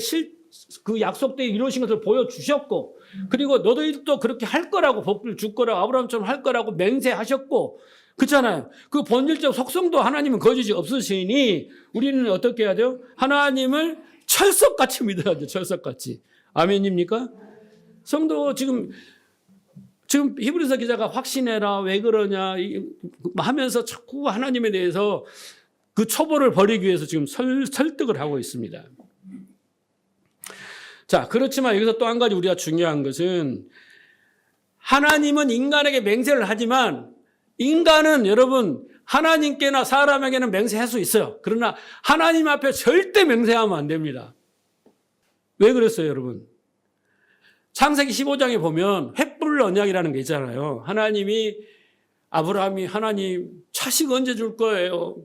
Speaker 1: 그 약속대로 이루어진 것을 보여주셨고 그리고 너희들도 그렇게 할 거라고 복을 줄 거라고 아브라함처럼 할 거라고 맹세하셨고 그렇잖아요. 그 본질적 속성도 하나님은 거짓이 없으시니 우리는 어떻게 해야 돼요? 하나님을 철석같이 믿어야 돼요. 철석같이. 아멘입니까? 성도 지금 히브리서 기자가 확신해라 왜 그러냐 하면서 자꾸 하나님에 대해서 그 초보를 버리기 위해서 지금 설득을 하고 있습니다. 자, 그렇지만 여기서 또 한 가지 우리가 중요한 것은 하나님은 인간에게 맹세를 하지만 인간은 여러분 하나님께나 사람에게는 맹세할 수 있어요. 그러나 하나님 앞에 절대 맹세하면 안 됩니다. 왜 그랬어요, 여러분? 창세기 15장에 보면 횃불 언약이라는 게 있잖아요. 아브라함이 하나님 자식 언제 줄 거예요?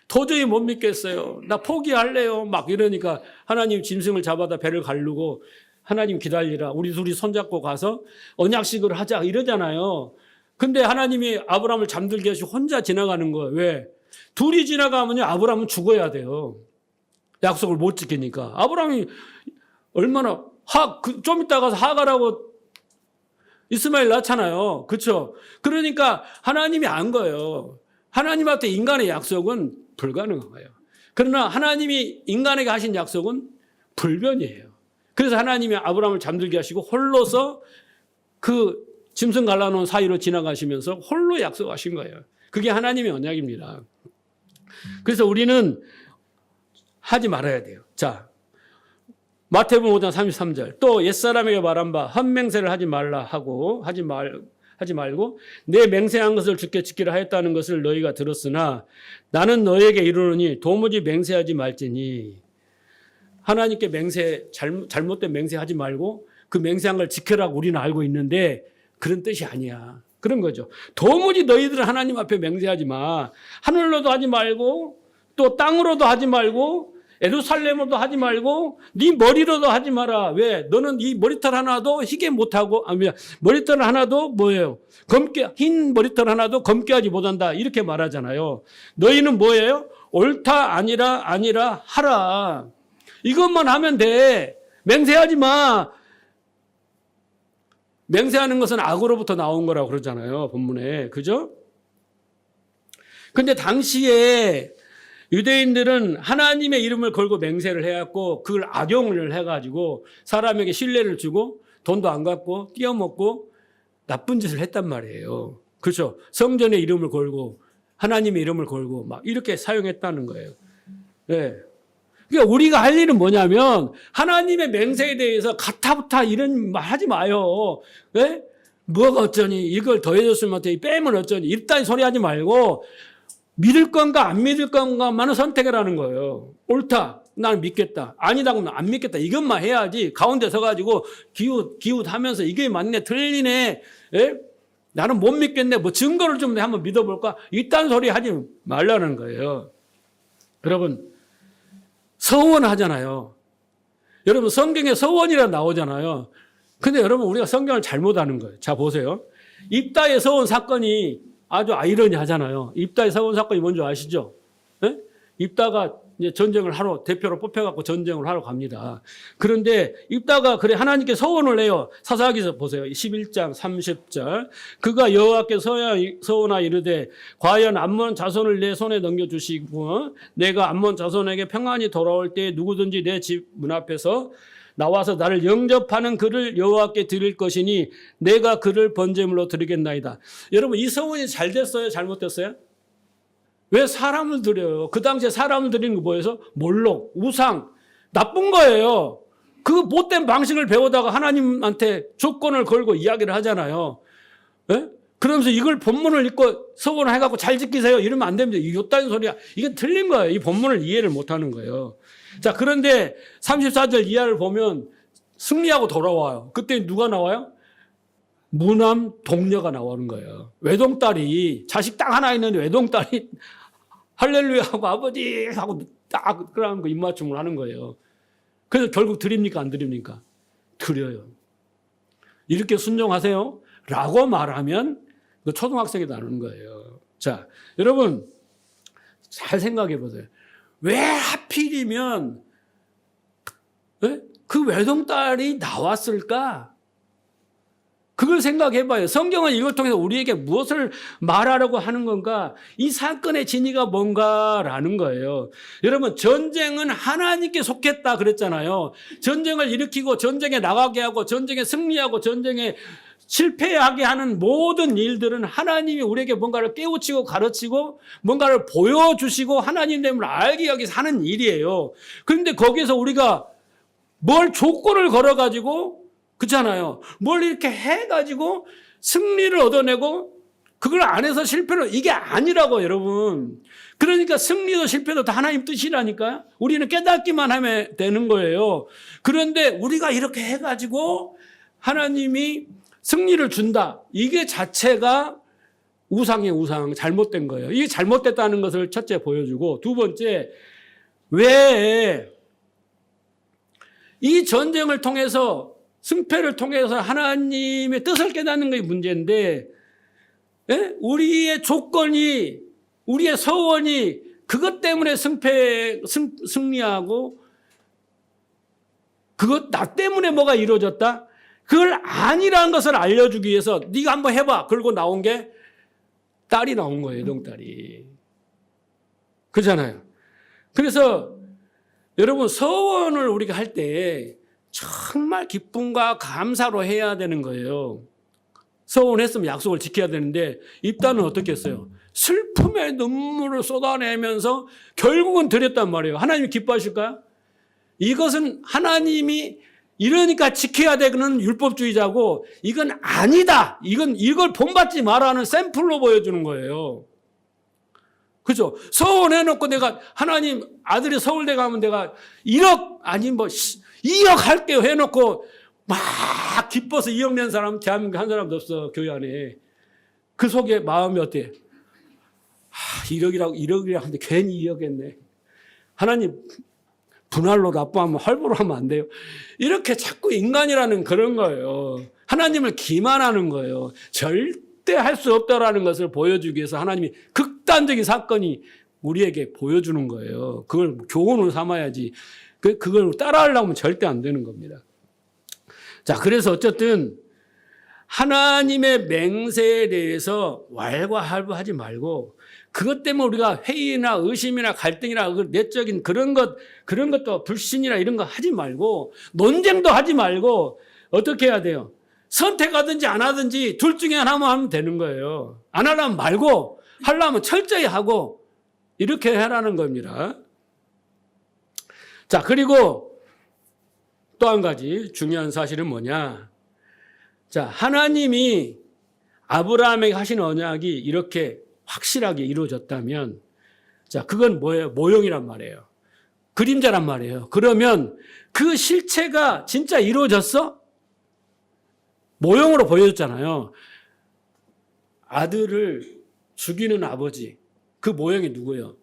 Speaker 1: 도저히 못 믿겠어요. 나 포기할래요. 막 이러니까 하나님 짐승을 잡아다 배를 가르고 하나님 기다리라. 우리 둘이 손잡고 가서 언약식을 하자 이러잖아요. 근데 하나님이 아브라함을 잠들게 하시고 혼자 지나가는 거예요. 왜? 둘이 지나가면 아브라함은 죽어야 돼요. 약속을 못 지키니까. 아브라함이 얼마나 좀 이따 가서 하갈하고 이스마엘 낳잖아요. 그렇죠? 그러니까 하나님이 안 거예요. 하나님한테 인간의 약속은 불가능한 거예요. 그러나 하나님이 인간에게 하신 약속은 불변이에요. 그래서 하나님이 아브라함을 잠들게 하시고 홀로서 그 짐승 갈라놓은 사이로 지나가시면서 홀로 약속하신 거예요. 그게 하나님의 언약입니다. 그래서 우리는 하지 말아야 돼요. 자, 마태복음 5장 33절. 또 옛사람에게 말한 바 헛맹세를 하지 말라 하고 하지 말고 내 맹세한 것을 주께 지키라 하였다는 것을 너희가 들었으나 나는 너희에게 이르노니 도무지 맹세하지 말지니. 하나님께 잘못된 맹세하지 말고 그 맹세한 걸 지켜라고 우리는 알고 있는데 그런 뜻이 아니야. 그런 거죠. 도무지 너희들은 하나님 앞에 맹세하지 마. 하늘로도 하지 말고 또 땅으로도 하지 말고 예루살렘으로도 하지 말고 네 머리로도 하지 마라. 왜? 너는 이 머리털 하나도 희게 못하고 머리털 하나도 뭐예요? 흰 머리털 하나도 검게 하지 못한다. 이렇게 말하잖아요. 너희는 뭐예요? 옳다 아니라 하라. 이것만 하면 돼. 맹세하지 마. 맹세하는 것은 악으로부터 나온 거라고 그러잖아요. 본문에. 그죠? 근데 당시에 유대인들은 하나님의 이름을 걸고 맹세를 해갖고 그걸 악용을 해가지고 사람에게 신뢰를 주고 돈도 안 갚고 띄어먹고 나쁜 짓을 했단 말이에요. 그렇죠? 성전의 이름을 걸고 하나님의 이름을 걸고 막 이렇게 사용했다는 거예요. 네. 그러니까 우리가 할 일은 뭐냐면 하나님의 맹세에 대해서 가타부타 이런 말 하지 마요. 네? 뭐가 어쩌니 이걸 더해줬으면 어쩌니 빼면 어쩌니 이딴 소리 하지 말고 믿을 건가 안 믿을 건가만을 선택하라는 거예요. 옳다. 나는 믿겠다. 아니다고 하면 안 믿겠다. 이것만 해야지. 가운데 서가지고 기웃하면서 이게 맞네 틀리네. 에? 나는 못 믿겠네. 뭐 증거를 좀 한번 믿어볼까? 이딴 소리 하지 말라는 거예요. 여러분 서원하잖아요. 여러분 성경에 서원이라 나오잖아요. 근데 여러분 우리가 성경을 잘못하는 거예요. 자 보세요. 입다의 서원 사건이 아주 아이러니하잖아요. 입다의 서원 사건이 뭔지 아시죠? 네? 입다가 이제 전쟁을 하러 대표로 뽑혀갖고 전쟁을 하러 갑니다. 그런데 입다가 그래 하나님께 서원을 해요. 사사기서 보세요. 11장 30절. 그가 여호와께 서원하 이르되 과연 암몬 자손을 내 손에 넘겨주시고 내가 암몬 자손에게 평안히 돌아올 때 누구든지 내 집 문 앞에서 나와서 나를 영접하는 그를 여호와께 드릴 것이니 내가 그를 번제물로 드리겠나이다. 여러분 이 서원이 잘 됐어요? 잘못됐어요? 왜 사람을 드려요? 그 당시에 사람을 드리는 거 뭐예요? 몰록, 우상, 나쁜 거예요. 그 못된 방식을 배우다가 하나님한테 조건을 걸고 이야기를 하잖아요. 네? 그러면서 이걸 본문을 읽고 서원을 해갖고 잘 지키세요. 이러면 안 됩니다. 이것다는 소리야. 이게 틀린 거예요. 이 본문을 이해를 못하는 거예요. 자, 그런데 34절 이하를 보면 승리하고 돌아와요. 그때 누가 나와요? 무남 동녀가 나오는 거예요. 외동딸이 자식 딱 하나 있는데 외동딸이 할렐루야 하고 아버지 하고 딱 그러는 거 입맞춤을 하는 거예요. 그래서 결국 드립니까 안 드립니까? 드려요. 이렇게 순종하세요 라고 말하면 그 초등학생이 나누는 거예요. 자, 여러분 잘 생각해 보세요. 왜 하필이면 그 외동딸이 나왔을까? 그걸 생각해 봐요. 성경은 이걸 통해서 우리에게 무엇을 말하려고 하는 건가? 이 사건의 진위가 뭔가라는 거예요. 여러분, 전쟁은 하나님께 속했다 그랬잖아요. 전쟁을 일으키고 전쟁에 나가게 하고 전쟁에 승리하고 전쟁에 실패하게 하는 모든 일들은 하나님이 우리에게 뭔가를 깨우치고 가르치고 뭔가를 보여주시고 하나님됨을 알게 하기 위해서 하는 일이에요. 그런데 거기에서 우리가 뭘 조건을 걸어가지고 그렇잖아요. 뭘 이렇게 해가지고 승리를 얻어내고 그걸 안 해서 실패로 이게 아니라고 여러분. 그러니까 승리도 실패도 다 하나님 뜻이라니까요. 우리는 깨닫기만 하면 되는 거예요. 그런데 우리가 이렇게 해가지고 하나님이 승리를 준다. 이게 자체가 우상의 우상, 잘못된 거예요. 이게 잘못됐다는 것을 첫째 보여주고 두 번째 왜 이 전쟁을 통해서 승패를 통해서 하나님의 뜻을 깨닫는 것이 문제인데 우리의 조건이 우리의 서원이 그것 때문에 승리하고 그것 나 때문에 뭐가 이루어졌다? 그걸 아니라는 것을 알려주기 위해서 네가 한번 해봐. 그러고 나온 게 딸이 나온 거예요. 외동딸이. 그렇잖아요. 그래서 여러분 서원을 우리가 할 때 정말 기쁨과 감사로 해야 되는 거예요. 서원했으면 약속을 지켜야 되는데 입다는 어떻게 했어요? 슬픔의 눈물을 쏟아내면서 결국은 드렸단 말이에요. 하나님이 기뻐하실까요? 이것은 하나님이 이러니까 지켜야 되는 율법주의자고 이건 아니다. 이걸 본받지 마라는 샘플로 보여주는 거예요. 그죠? 서원해놓고 내가 하나님 아들이 서울대 가면 내가 1억 아니 뭐 2억 할게요 해놓고 막 기뻐서 2억 낸 사람 대한민국에 한 사람도 없어. 교회 안에. 그 속에 마음이 어때? 1억이라고 하는데 괜히 2억 했네. 하나님 분할로 납부하면 할부로 하면 안 돼요. 이렇게 자꾸 인간이라는 그런 거예요. 하나님을 기만하는 거예요. 절대 할 수 없다라는 것을 보여주기 위해서 하나님이 극단적인 사건이 우리에게 보여주는 거예요. 그걸 교훈을 삼아야지. 그걸 따라하려면 절대 안 되는 겁니다. 자, 그래서 어쨌든 하나님의 맹세에 대해서 왈가왈부하지 말고 그것 때문에 우리가 회의나 의심이나 갈등이나 내적인 그런 것도 불신이나 이런 거 하지 말고 논쟁도 하지 말고 어떻게 해야 돼요? 선택하든지 안 하든지 둘 중에 하나만 하면 되는 거예요. 안 하려면 말고 하려면 철저히 하고 이렇게 하라는 겁니다. 자, 그리고 또 한 가지 중요한 사실은 뭐냐? 자, 하나님이 아브라함에게 하신 언약이 이렇게 확실하게 이루어졌다면 자, 그건 뭐예요? 모형이란 말이에요. 그림자란 말이에요. 그러면 그 실체가 진짜 이루어졌어? 모형으로 보여줬잖아요. 아들을 죽이는 아버지. 그 모형이 누구예요?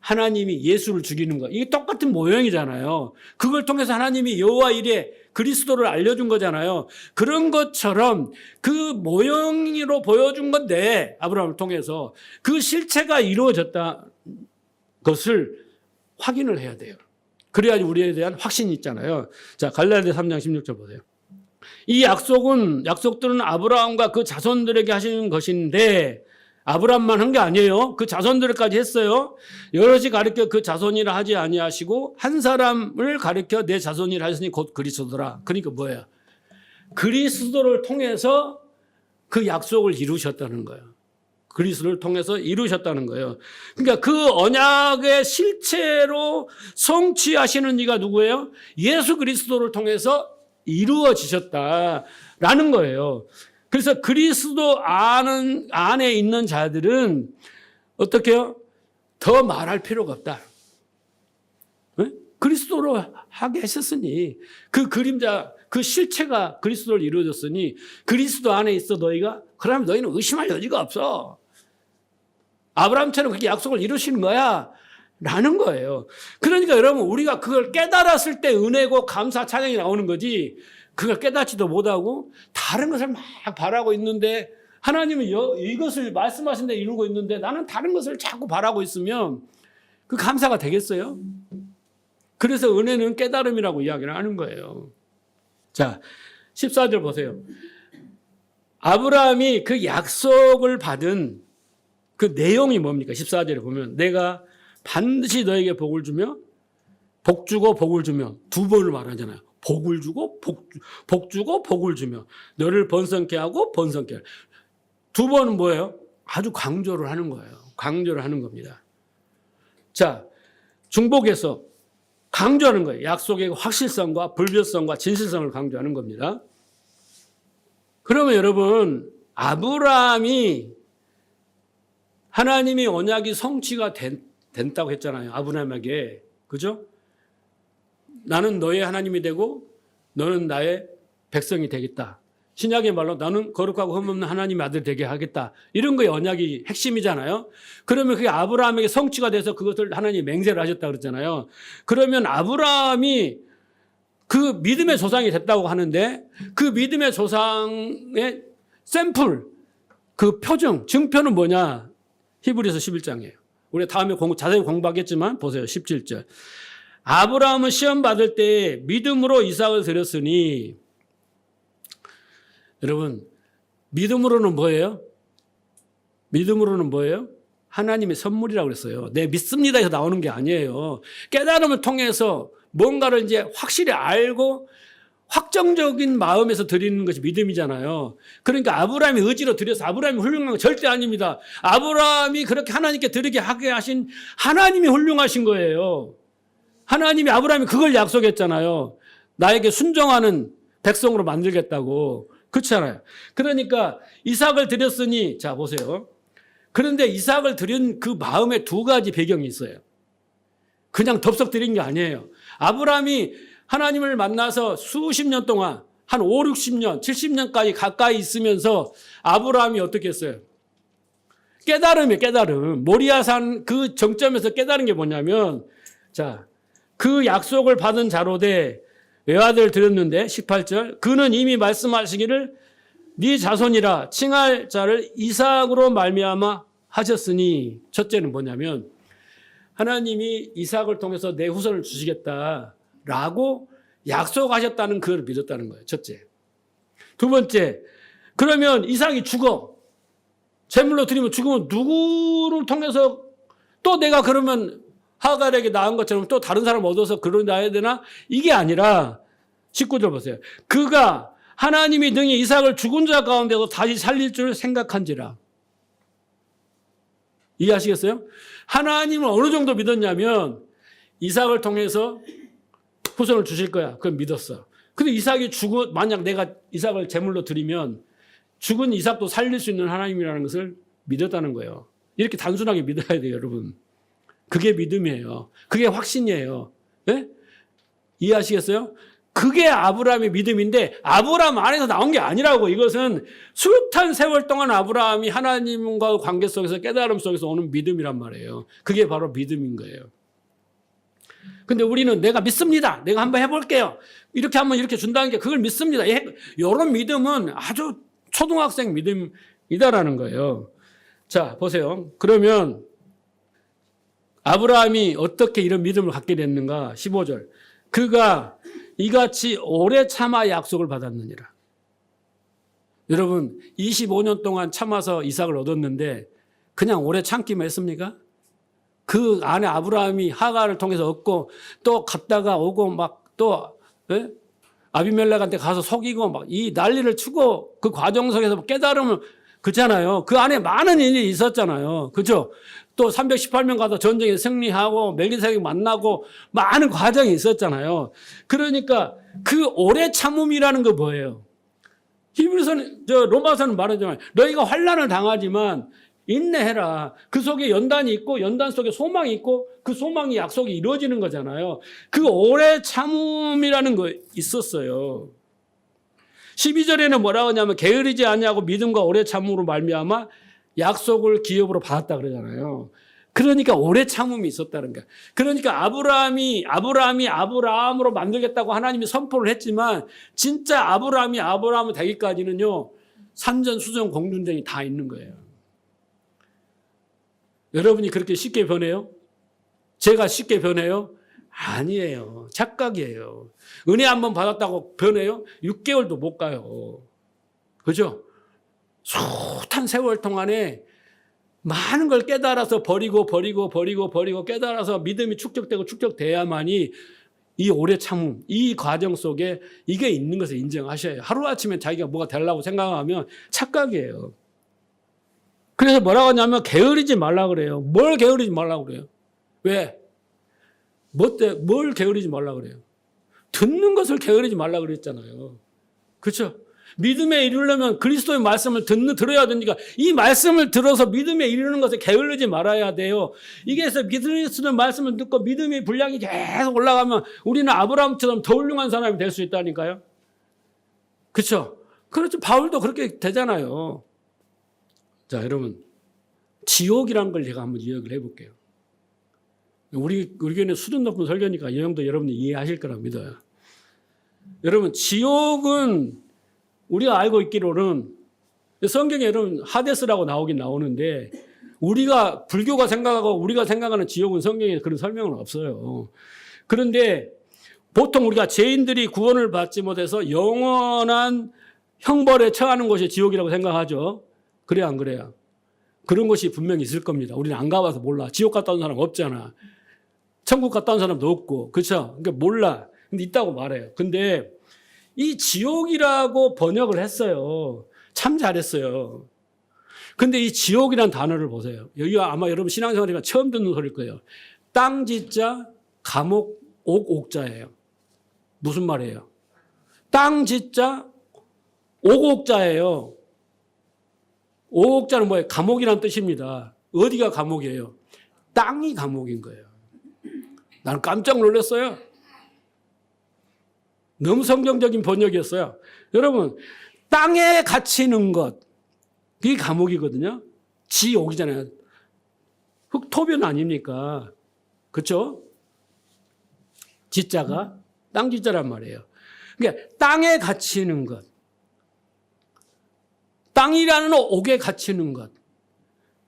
Speaker 1: 하나님이 예수를 죽이는 거. 이게 똑같은 모형이잖아요. 그걸 통해서 하나님이 여호와 이레 그리스도를 알려준 거잖아요. 그런 것처럼 그 모형으로 보여준 건데 아브라함을 통해서 그 실체가 이루어졌다 것을 확인을 해야 돼요. 그래야지 우리에 대한 확신이 있잖아요. 자, 갈라디아 3장 16절 보세요. 이 약속들은 아브라함과 그 자손들에게 하시는 것인데 아브라함만 한 게 아니에요. 그 자손들까지 했어요. 여럿이 가르쳐 그 자손이라 하지 아니하시고 한 사람을 가르쳐 내 자손이라 하시니 곧 그리스도라. 그러니까 뭐예요? 그리스도를 통해서 그 약속을 이루셨다는 거예요. 그리스도를 통해서 이루셨다는 거예요. 그러니까 그 언약의 실체로 성취하시는 이가 누구예요? 예수 그리스도를 통해서 이루어지셨다라는 거예요. 그래서 그리스도 안에 있는 자들은 어떻게 해요? 더 말할 필요가 없다. 네? 그리스도로 하게 하셨으니 그 그림자, 그 실체가 그리스도를 이루어졌으니 그리스도 안에 있어 너희가 그러면 너희는 의심할 여지가 없어. 아브라함처럼 그렇게 약속을 이루시는 거야 라는 거예요. 그러니까 여러분 우리가 그걸 깨달았을 때 은혜고 감사 찬양이 나오는 거지 그걸 깨닫지도 못하고 다른 것을 막 바라고 있는데 하나님은 이것을 말씀하신 데 이루고 있는데 나는 다른 것을 자꾸 바라고 있으면 그 감사가 되겠어요? 그래서 은혜는 깨달음이라고 이야기를 하는 거예요. 자, 14절 보세요. 아브라함이 그 약속을 받은 그 내용이 뭡니까? 14절에 보면 내가 반드시 너에게 복을 주며 복 주고 복을 주며 두 번을 말하잖아요. 복을 주고 복 주고 복을 주며 너를 번성케 하고 번성케 하고. 두 번은 뭐예요? 아주 강조를 하는 거예요. 강조를 하는 겁니다. 자, 중복해서 강조하는 거예요. 약속의 확실성과 불변성과 진실성을 강조하는 겁니다. 그러면 여러분 아브라함이 하나님의 언약이 성취가 된다고 했잖아요. 아브라함에게. 그죠? 나는 너의 하나님이 되고 너는 나의 백성이 되겠다. 신약의 말로 나는 거룩하고 흠없는 하나님의 아들 되게 하겠다. 이런 거의 언약이 핵심이잖아요. 그러면 그게 아브라함에게 성취가 돼서 그것을 하나님이 맹세를 하셨다 그랬잖아요. 그러면 아브라함이 그 믿음의 조상이 됐다고 하는데 그 믿음의 조상의 샘플, 그 표정, 증표는 뭐냐? 히브리서 11장이에요. 우리 다음에 자세히 공부하겠지만 보세요. 17절. 아브라함은 시험 받을 때 믿음으로 이삭을 드렸으니 여러분 믿음으로는 뭐예요? 믿음으로는 뭐예요? 하나님의 선물이라고 그랬어요. 네, 믿습니다 해서 나오는 게 아니에요. 깨달음을 통해서 뭔가를 이제 확실히 알고 확정적인 마음에서 드리는 것이 믿음이잖아요. 그러니까 아브라함이 의지로 드려서 아브라함이 훌륭한 거 절대 아닙니다. 아브라함이 그렇게 하나님께 드리게 하게 하신 하나님이 훌륭하신 거예요. 하나님이 아브라함이 그걸 약속했잖아요. 나에게 순종하는 백성으로 만들겠다고. 그렇잖아요. 그러니까 이삭을 드렸으니 자 보세요. 그런데 이삭을 드린 그 마음에 두 가지 배경이 있어요. 그냥 덥석 드린 게 아니에요. 아브라함이 하나님을 만나서 수십 년 동안 한 5, 60년, 70년까지 가까이 있으면서 아브라함이 어떻게 했어요? 깨달음이에요. 깨달음. 모리아산 그 정점에서 깨달은 게 뭐냐면 자, 그 약속을 받은 자로되 외아들을 드렸는데 18절 그는 이미 말씀하시기를 네 자손이라 칭할 자를 이삭으로 말미암아 하셨으니 첫째는 뭐냐면 하나님이 이삭을 통해서 내 후손을 주시겠다라고 약속하셨다는 그걸 믿었다는 거예요. 첫째. 두 번째, 그러면 이삭이 죽어. 제물로 드리면 죽으면 누구를 통해서 또 내가 그러면 하갈에게 낳은 것처럼 또 다른 사람 얻어서 그런 낳아야 되나? 이게 아니라 19절 보세요. 그가 하나님이 능히 이삭을 죽은 자 가운데서 다시 살릴 줄 생각한지라. 이해하시겠어요? 하나님을 어느 정도 믿었냐면 이삭을 통해서 후손을 주실 거야. 그걸 믿었어. 근데 이삭이 만약 내가 이삭을 제물로 드리면 죽은 이삭도 살릴 수 있는 하나님이라는 것을 믿었다는 거예요. 이렇게 단순하게 믿어야 돼요, 여러분. 그게 믿음이에요. 그게 확신이에요. 네? 이해하시겠어요? 그게 아브라함의 믿음인데 아브라함 안에서 나온 게 아니라고. 이것은 숱한 세월 동안 아브라함이 하나님과 관계 속에서 깨달음 속에서 오는 믿음이란 말이에요. 그게 바로 믿음인 거예요. 근데 우리는 내가 믿습니다. 내가 한번 해볼게요. 이렇게 하면 이렇게 준다는 게 그걸 믿습니다. 이런 믿음은 아주 초등학생 믿음이다라는 거예요. 자, 보세요. 그러면 아브라함이 어떻게 이런 믿음을 갖게 됐는가? 15절. 그가 이같이 오래 참아 약속을 받았느니라. 여러분 25년 동안 참아서 이삭을 얻었는데 그냥 오래 참기만 했습니까? 그 안에 아브라함이 하갈을 통해서 얻고 또 갔다가 오고 막 또 아비멜렉한테 가서 속이고 막 이 난리를 치고 그 과정 속에서 깨달음을 그렇잖아요. 그 안에 많은 일이 있었잖아요. 그렇죠? 또 318명 가서 전쟁에 승리하고 멜기세덱 만나고 많은 과정이 있었잖아요. 그러니까 그 오래 참음이라는 거 뭐예요? 히브리서는 로마서는 말하지만 너희가 환난을 당하지만 인내해라. 그 속에 연단이 있고 연단 속에 소망이 있고 그 소망이 약속이 이루어지는 거잖아요. 그 오래 참음이라는 거 있었어요. 12절에는 뭐라고 하냐면 게으르지 아니하고 믿음과 오래 참음으로 말미암아 약속을 기업으로 받았다 그러잖아요. 그러니까 오래 참음이 있었다는 거야. 그러니까 아브라함이 아브라함으로 만들겠다고 하나님이 선포를 했지만 진짜 아브라함이 되기까지는요. 산전수전 공중전이 다 있는 거예요. 여러분이 그렇게 쉽게 변해요? 제가 쉽게 변해요? 아니에요. 착각이에요. 은혜 한번 받았다고 변해요? 6개월도 못 가요. 그죠? 숱한 세월 동안에 많은 걸 깨달아서 버리고 깨달아서 믿음이 축적돼야만이 이 오래 참음, 이 과정 속에 이게 있는 것을 인정하셔야 해요. 하루아침에 자기가 뭐가 되려고 생각하면 착각이에요. 그래서 뭐라고 하냐면 게으르지 말라 그래요. 뭘 게으르지 말라 그래요? 왜? 뭘 게으르지 말라 그래요? 듣는 것을 게으르지 말라 그랬잖아요. 그렇죠? 믿음에 이르려면 그리스도의 말씀을 들어야 되니까 이 말씀을 들어서 믿음에 이르는 것에 게을르지 말아야 돼요. 이게 해서 그리스도의 말씀을 듣고 믿음의 분량이 계속 올라가면 우리는 아브라함처럼 더 훌륭한 사람이 될 수 있다니까요. 그렇죠? 그렇죠. 바울도 그렇게 되잖아요. 자, 여러분 지옥이란 걸 제가 한번 이야기를 해볼게요. 우리 교회는 수준 높은 설교니까 이 정도 여러분이 이해하실 거라 믿어요. 여러분 지옥은 우리가 알고 있기로는 성경에 여러분 하데스라고 나오긴 나오는데 우리가 불교가 생각하고 우리가 생각하는 지옥은 성경에 그런 설명은 없어요. 그런데 보통 우리가 죄인들이 구원을 받지 못해서 영원한 형벌에 처하는 곳이 지옥이라고 생각하죠. 그래요, 안 그래요? 그런 곳이 분명히 있을 겁니다. 우리는 안 가봐서 몰라. 지옥 갔다 온 사람 없잖아. 천국 갔다 온 사람도 없고, 그렇죠? 그러니까 몰라. 근데 있다고 말해요. 근데 이 지옥이라고 번역을 했어요. 참 잘했어요. 근데 이 지옥이란 단어를 보세요. 여기가 아마 여러분 신앙생활이면 처음 듣는 소리일 거예요. 땅지자, 감옥, 옥자예요. 무슨 말이에요? 땅지자, 옥자예요. 옥자는 뭐예요? 감옥이란 뜻입니다. 어디가 감옥이에요? 땅이 감옥인 거예요. 나는 깜짝 놀랐어요. 너무 성경적인 번역이었어요. 여러분, 땅에 갇히는 것, 그게 감옥이거든요. 지옥이잖아요. 흙토변 아닙니까? 그렇죠? 지자가 땅 지자란 말이에요. 그러니까 땅에 갇히는 것, 땅이라는 옥에 갇히는 것,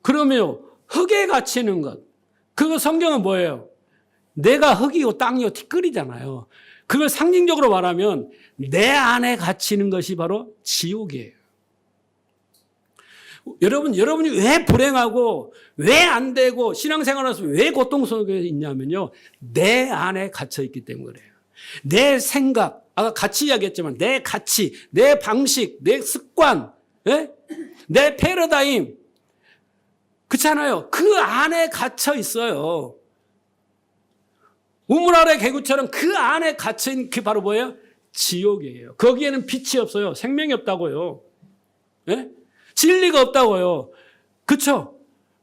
Speaker 1: 그러면 흙에 갇히는 것, 그거 성경은 뭐예요? 내가 흙이고 땅이고 티끌이잖아요. 그걸 상징적으로 말하면 내 안에 갇히는 것이 바로 지옥이에요. 여러분이 왜 불행하고 왜 안 되고 신앙생활에서 왜 고통 속에 있냐면요. 내 안에 갇혀 있기 때문이에요. 내 생각, 아까 같이 이야기했지만 내 가치, 내 방식, 내 습관, 내 패러다임, 그렇잖아요. 그 안에 갇혀 있어요. 우물 아래 개구처럼 그 안에 갇힌 그 바로 뭐예요? 지옥이에요. 거기에는 빛이 없어요. 생명이 없다고요. 진리가 없다고요. 그렇죠?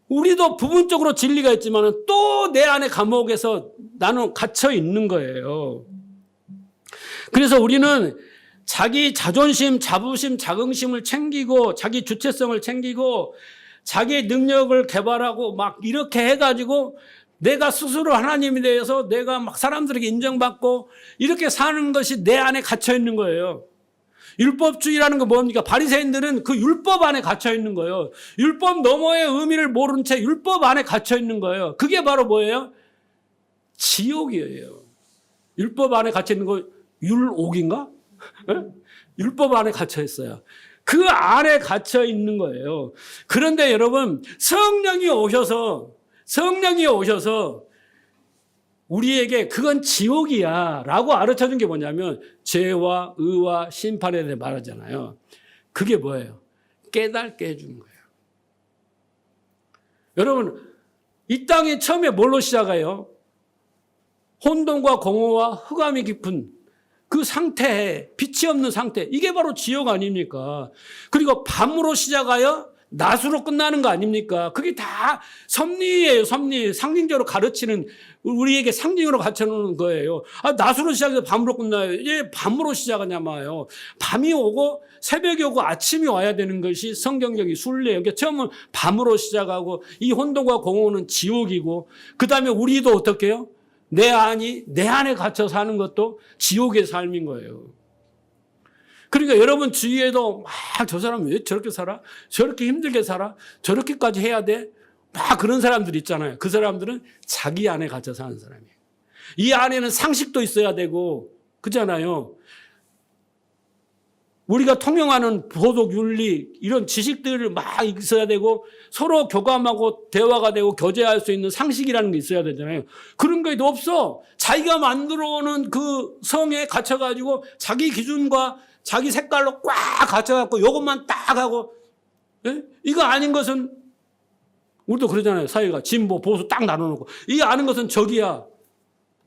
Speaker 1: 우리도 부분적으로 진리가 있지만 또 내 안에 감옥에서 나는 갇혀 있는 거예요. 그래서 우리는 자기 자존심, 자부심, 자긍심을 챙기고 자기 주체성을 챙기고 자기 능력을 개발하고 막 이렇게 해가지고 내가 스스로 하나님에 대해서 내가 막 사람들에게 인정받고 이렇게 사는 것이 내 안에 갇혀 있는 거예요. 율법주의라는 건 뭡니까? 바리새인들은 그 율법 안에 갇혀 있는 거예요. 율법 너머의 의미를 모른 채 율법 안에 갇혀 있는 거예요. 그게 바로 뭐예요? 지옥이에요. 율법 안에 갇혀 있는 거 율옥인가? 율법 안에 갇혀 있어요. 그 안에 갇혀 있는 거예요. 그런데 여러분, 성령이 오셔서 우리에게 그건 지옥이야 라고 가르쳐 준 게 뭐냐면 죄와 의와 심판에 대해 말하잖아요. 그게 뭐예요? 깨닫게 해주는 거예요. 여러분, 이 땅이 처음에 뭘로 시작해요? 혼돈과 공허와 흑암이 깊은 그 상태에 빛이 없는 상태, 이게 바로 지옥 아닙니까? 그리고 밤으로 시작하여 낮으로 끝나는 거 아닙니까? 그게 다 섭리예요. 섭리. 상징적으로 가르치는, 우리에게 상징으로 갖춰놓는 거예요. 낮으로 시작해서 밤으로 끝나요. 이제 밤으로 시작하냐마요. 밤이 오고 새벽이 오고 아침이 와야 되는 것이 성경적인 순리예요. 그러니까 처음은 밤으로 시작하고 이 혼돈과 공허는 지옥이고, 그 다음에 우리도 어떻게 해요? 내 안에 갇혀 사는 것도 지옥의 삶인 거예요. 그러니까 여러분 주위에도 막 저 사람 왜 저렇게 살아? 저렇게 힘들게 살아? 저렇게까지 해야 돼? 막 그런 사람들 있잖아요. 그 사람들은 자기 안에 갇혀 사는 사람이에요. 이 안에는 상식도 있어야 되고, 그렇잖아요. 우리가 통용하는 도덕, 윤리, 이런 지식들을 막 있어야 되고, 서로 교감하고 대화가 되고 교제할 수 있는 상식이라는 게 있어야 되잖아요. 그런 게 없어. 자기가 만들어 오는 그 성에 갇혀가지고 자기 기준과 자기 색깔로 꽉 갇혀갖고 이것만 딱 하고, 예? 이거 아닌 것은, 우리도 그러잖아요. 사회가 진보, 보수 딱 나눠놓고. 이 아는 것은 적이야.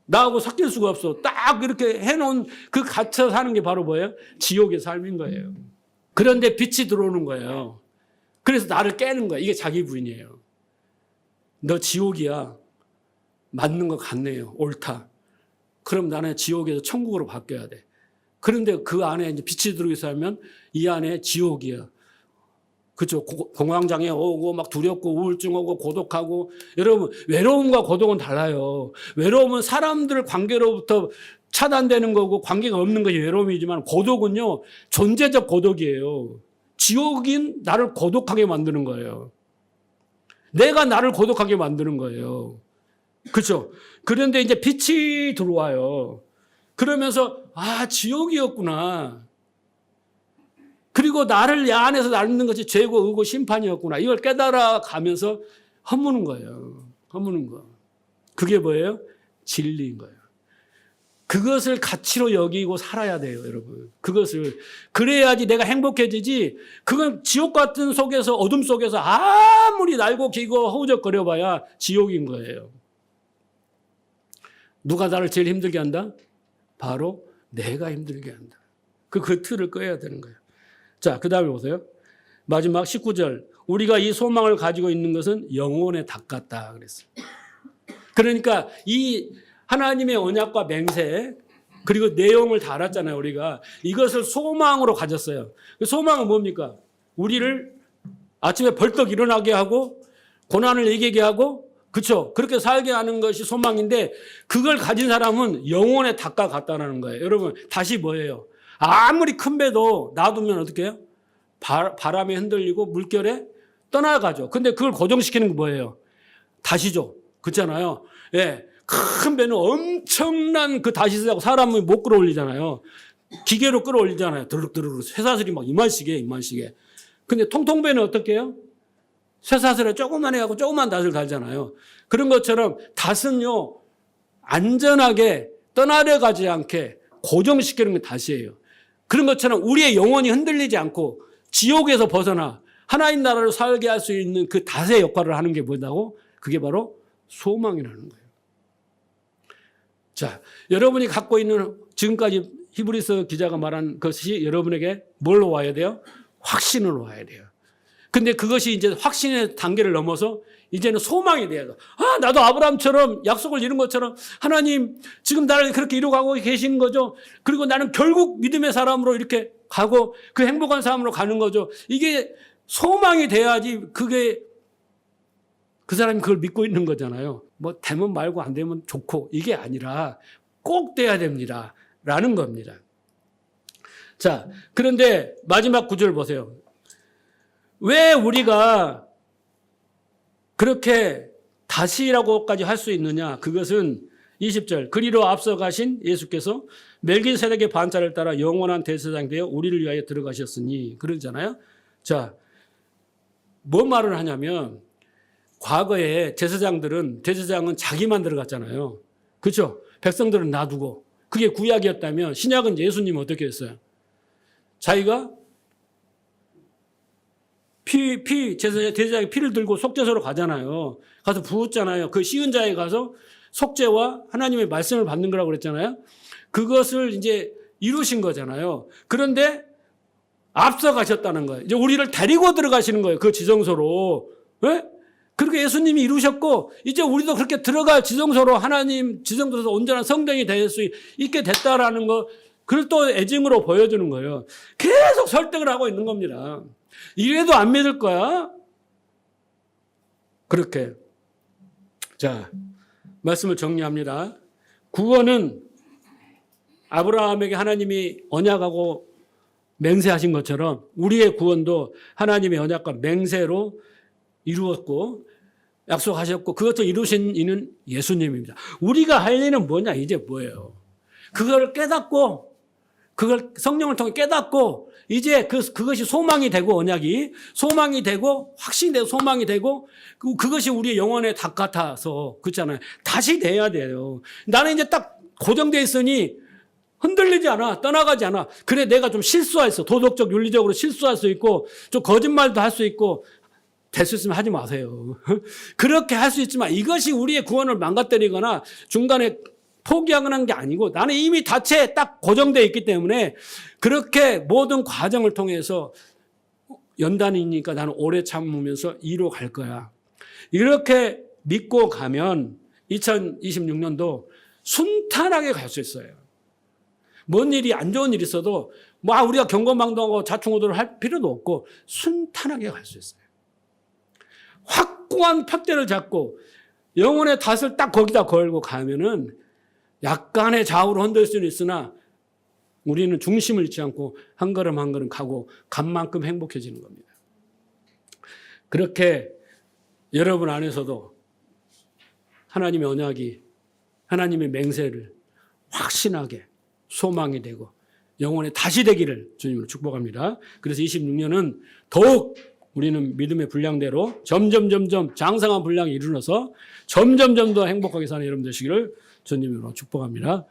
Speaker 1: 나하고 섞일 수가 없어. 딱 이렇게 해놓은 그 갇혀 사는 게 바로 뭐예요? 지옥의 삶인 거예요. 그런데 빛이 들어오는 거예요. 그래서 나를 깨는 거예요. 이게 자기 부인이에요. 너 지옥이야. 맞는 것 같네요. 옳다. 그럼 나는 지옥에서 천국으로 바뀌어야 돼. 그런데 그 안에 이제 빛이 들어오기 시작하면 이 안에 지옥이야. 그렇죠. 공황장애 오고 막 두렵고 우울증 오고 고독하고. 여러분, 외로움과 고독은 달라요. 외로움은 사람들 관계로부터 차단되는 거고 관계가 없는 것이 외로움이지만, 고독은요 존재적 고독이에요. 지옥인 나를 고독하게 만드는 거예요. 내가 나를 고독하게 만드는 거예요. 그렇죠. 그런데 이제 빛이 들어와요. 그러면서 지옥이었구나. 그리고 나를 안에서 낳는 것이 죄고 의고 심판이었구나. 이걸 깨달아 가면서 허무는 거예요. 허무는 거. 그게 뭐예요? 진리인 거예요. 그것을 가치로 여기고 살아야 돼요, 여러분. 그것을. 그래야지 내가 행복해지지. 그건 지옥 같은 속에서, 어둠 속에서 아무리 날고 기고 허우적거려 봐야 지옥인 거예요. 누가 나를 제일 힘들게 한다? 바로 내가 힘들게 한다. 그 틀을 꺼야 되는 거예요. 자, 그 다음에 보세요. 마지막 19절. 우리가 이 소망을 가지고 있는 것은 영혼의 닭 같다 그랬어요. 그러니까 이 하나님의 언약과 맹세, 그리고 내용을 다 알았잖아요. 우리가 이것을 소망으로 가졌어요. 소망은 뭡니까? 우리를 아침에 벌떡 일어나게 하고 고난을 이기게 하고, 그렇죠? 그렇게 살게 하는 것이 소망인데, 그걸 가진 사람은 영혼의 닭과 같다는 거예요. 여러분, 다시 뭐예요? 아무리 큰 배도 놔두면 어떻게 해요? 바람에 흔들리고 물결에 떠나가죠. 근데 그걸 고정시키는 게 뭐예요? 다시죠. 그렇잖아요. 예. 큰 배는 엄청난 그 다시스하고 사람을 못 끌어올리잖아요. 기계로 끌어올리잖아요. 드르륵드르륵. 쇠사슬이 막 이만씩에. 근데 통통배는 어떻게 해요? 쇠사슬에 조금만 해갖고 조금만 닷을 달잖아요. 그런 것처럼 닷은요, 안전하게 떠나려가지 않게 고정시키는 게 닷이에요. 그런 것처럼 우리의 영혼이 흔들리지 않고 지옥에서 벗어나 하나님 나라를 살게 할 수 있는 그 닷의 역할을 하는 게 뭐다고? 그게 바로 소망이라는 거예요. 자, 여러분이 갖고 있는 지금까지 히브리서 기자가 말한 것이 여러분에게 뭘로 와야 돼요? 확신으로 와야 돼요. 근데 그것이 이제 확신의 단계를 넘어서 이제는 소망이 돼요. 아, 나도 아브라함처럼 약속을 이룬 것처럼 하나님 지금 나를 그렇게 이루고 계시는 거죠. 그리고 나는 결국 믿음의 사람으로 이렇게 가고 그 행복한 삶으로 가는 거죠. 이게 소망이 돼야지 그게 그 사람이 그걸 믿고 있는 거잖아요. 뭐 되면 말고 안 되면 좋고 이게 아니라 꼭 돼야 됩니다. 라는 겁니다. 자, 그런데 마지막 구절 보세요. 왜 우리가 그렇게 다시라고까지 할 수 있느냐? 그것은 20절. 그리로 앞서 가신 예수께서 멜기세덱의 반차를 따라 영원한 대제사장 되어 우리를 위하여 들어가셨으니 그러잖아요. 자, 뭔 말을 하냐면 과거에 대제사장은 자기만 들어갔잖아요. 그렇죠? 백성들은 놔두고. 그게 구약이었다면 신약은 예수님 어떻게 했어요? 자기가 대제사장이 피를 들고 속죄소로 가잖아요. 가서 부었잖아요. 그 쉬운 자에 가서 속죄와 하나님의 말씀을 받는 거라고 그랬잖아요. 그것을 이제 이루신 거잖아요. 그런데 앞서 가셨다는 거예요. 이제 우리를 데리고 들어가시는 거예요. 그 지성소로. 네? 그렇게 예수님이 이루셨고 이제 우리도 그렇게 들어갈 지성소로 하나님 지성소에서 온전한 성령이 될 수 있게 됐다라는 거 그걸 또 애증으로 보여주는 거예요. 계속 설득을 하고 있는 겁니다. 이래도 안 믿을 거야? 그렇게. 자, 말씀을 정리합니다. 구원은 아브라함에게 하나님이 언약하고 맹세하신 것처럼 우리의 구원도 하나님의 언약과 맹세로 이루었고 약속하셨고 그것을 이루신 이는 예수님입니다. 우리가 할 일은 뭐냐? 이제 뭐예요? 그걸 깨닫고 그걸 성령을 통해 깨닫고 이제 그것이 소망이 되고 언약이 소망이 되고 확신이 되고 소망이 되고 그것이 우리의 영혼의 닭 같아서 그렇잖아요. 다시 돼야 돼요. 나는 이제 딱 고정돼 있으니 흔들리지 않아. 떠나가지 않아. 그래 내가 좀 실수할 수 있어. 도덕적 윤리적으로 실수할 수 있고 좀 거짓말도 할 수 있고 될 수 있으면 하지 마세요. 그렇게 할 수 있지만 이것이 우리의 구원을 망가뜨리거나 중간에 포기하는 게 아니고 나는 이미 닻에 딱 고정되어 있기 때문에 그렇게 모든 과정을 통해서 연단이니까 나는 오래 참으면서 이루어 갈 거야. 이렇게 믿고 가면 2026년도 순탄하게 갈 수 있어요. 뭔 일이 안 좋은 일이 있어도 뭐 우리가 경건망동하고 자충우돌을 할 필요도 없고 순탄하게 갈 수 있어요. 확고한 푯대를 잡고 영혼의 덫을 딱 거기다 걸고 가면은 약간의 좌우로 흔들 수는 있으나 우리는 중심을 잃지 않고 한 걸음 한 걸음 가고 간 만큼 행복해지는 겁니다. 그렇게 여러분 안에서도 하나님의 언약이 하나님의 맹세를 확신하게 소망이 되고 영혼의 다시 되기를 주님으로 축복합니다. 그래서 26년은 더욱 우리는 믿음의 분량대로 점점 장성한 분량이 이루어서 점점 더 행복하게 사는 여러분 되시기를 주님으로 축복합니다.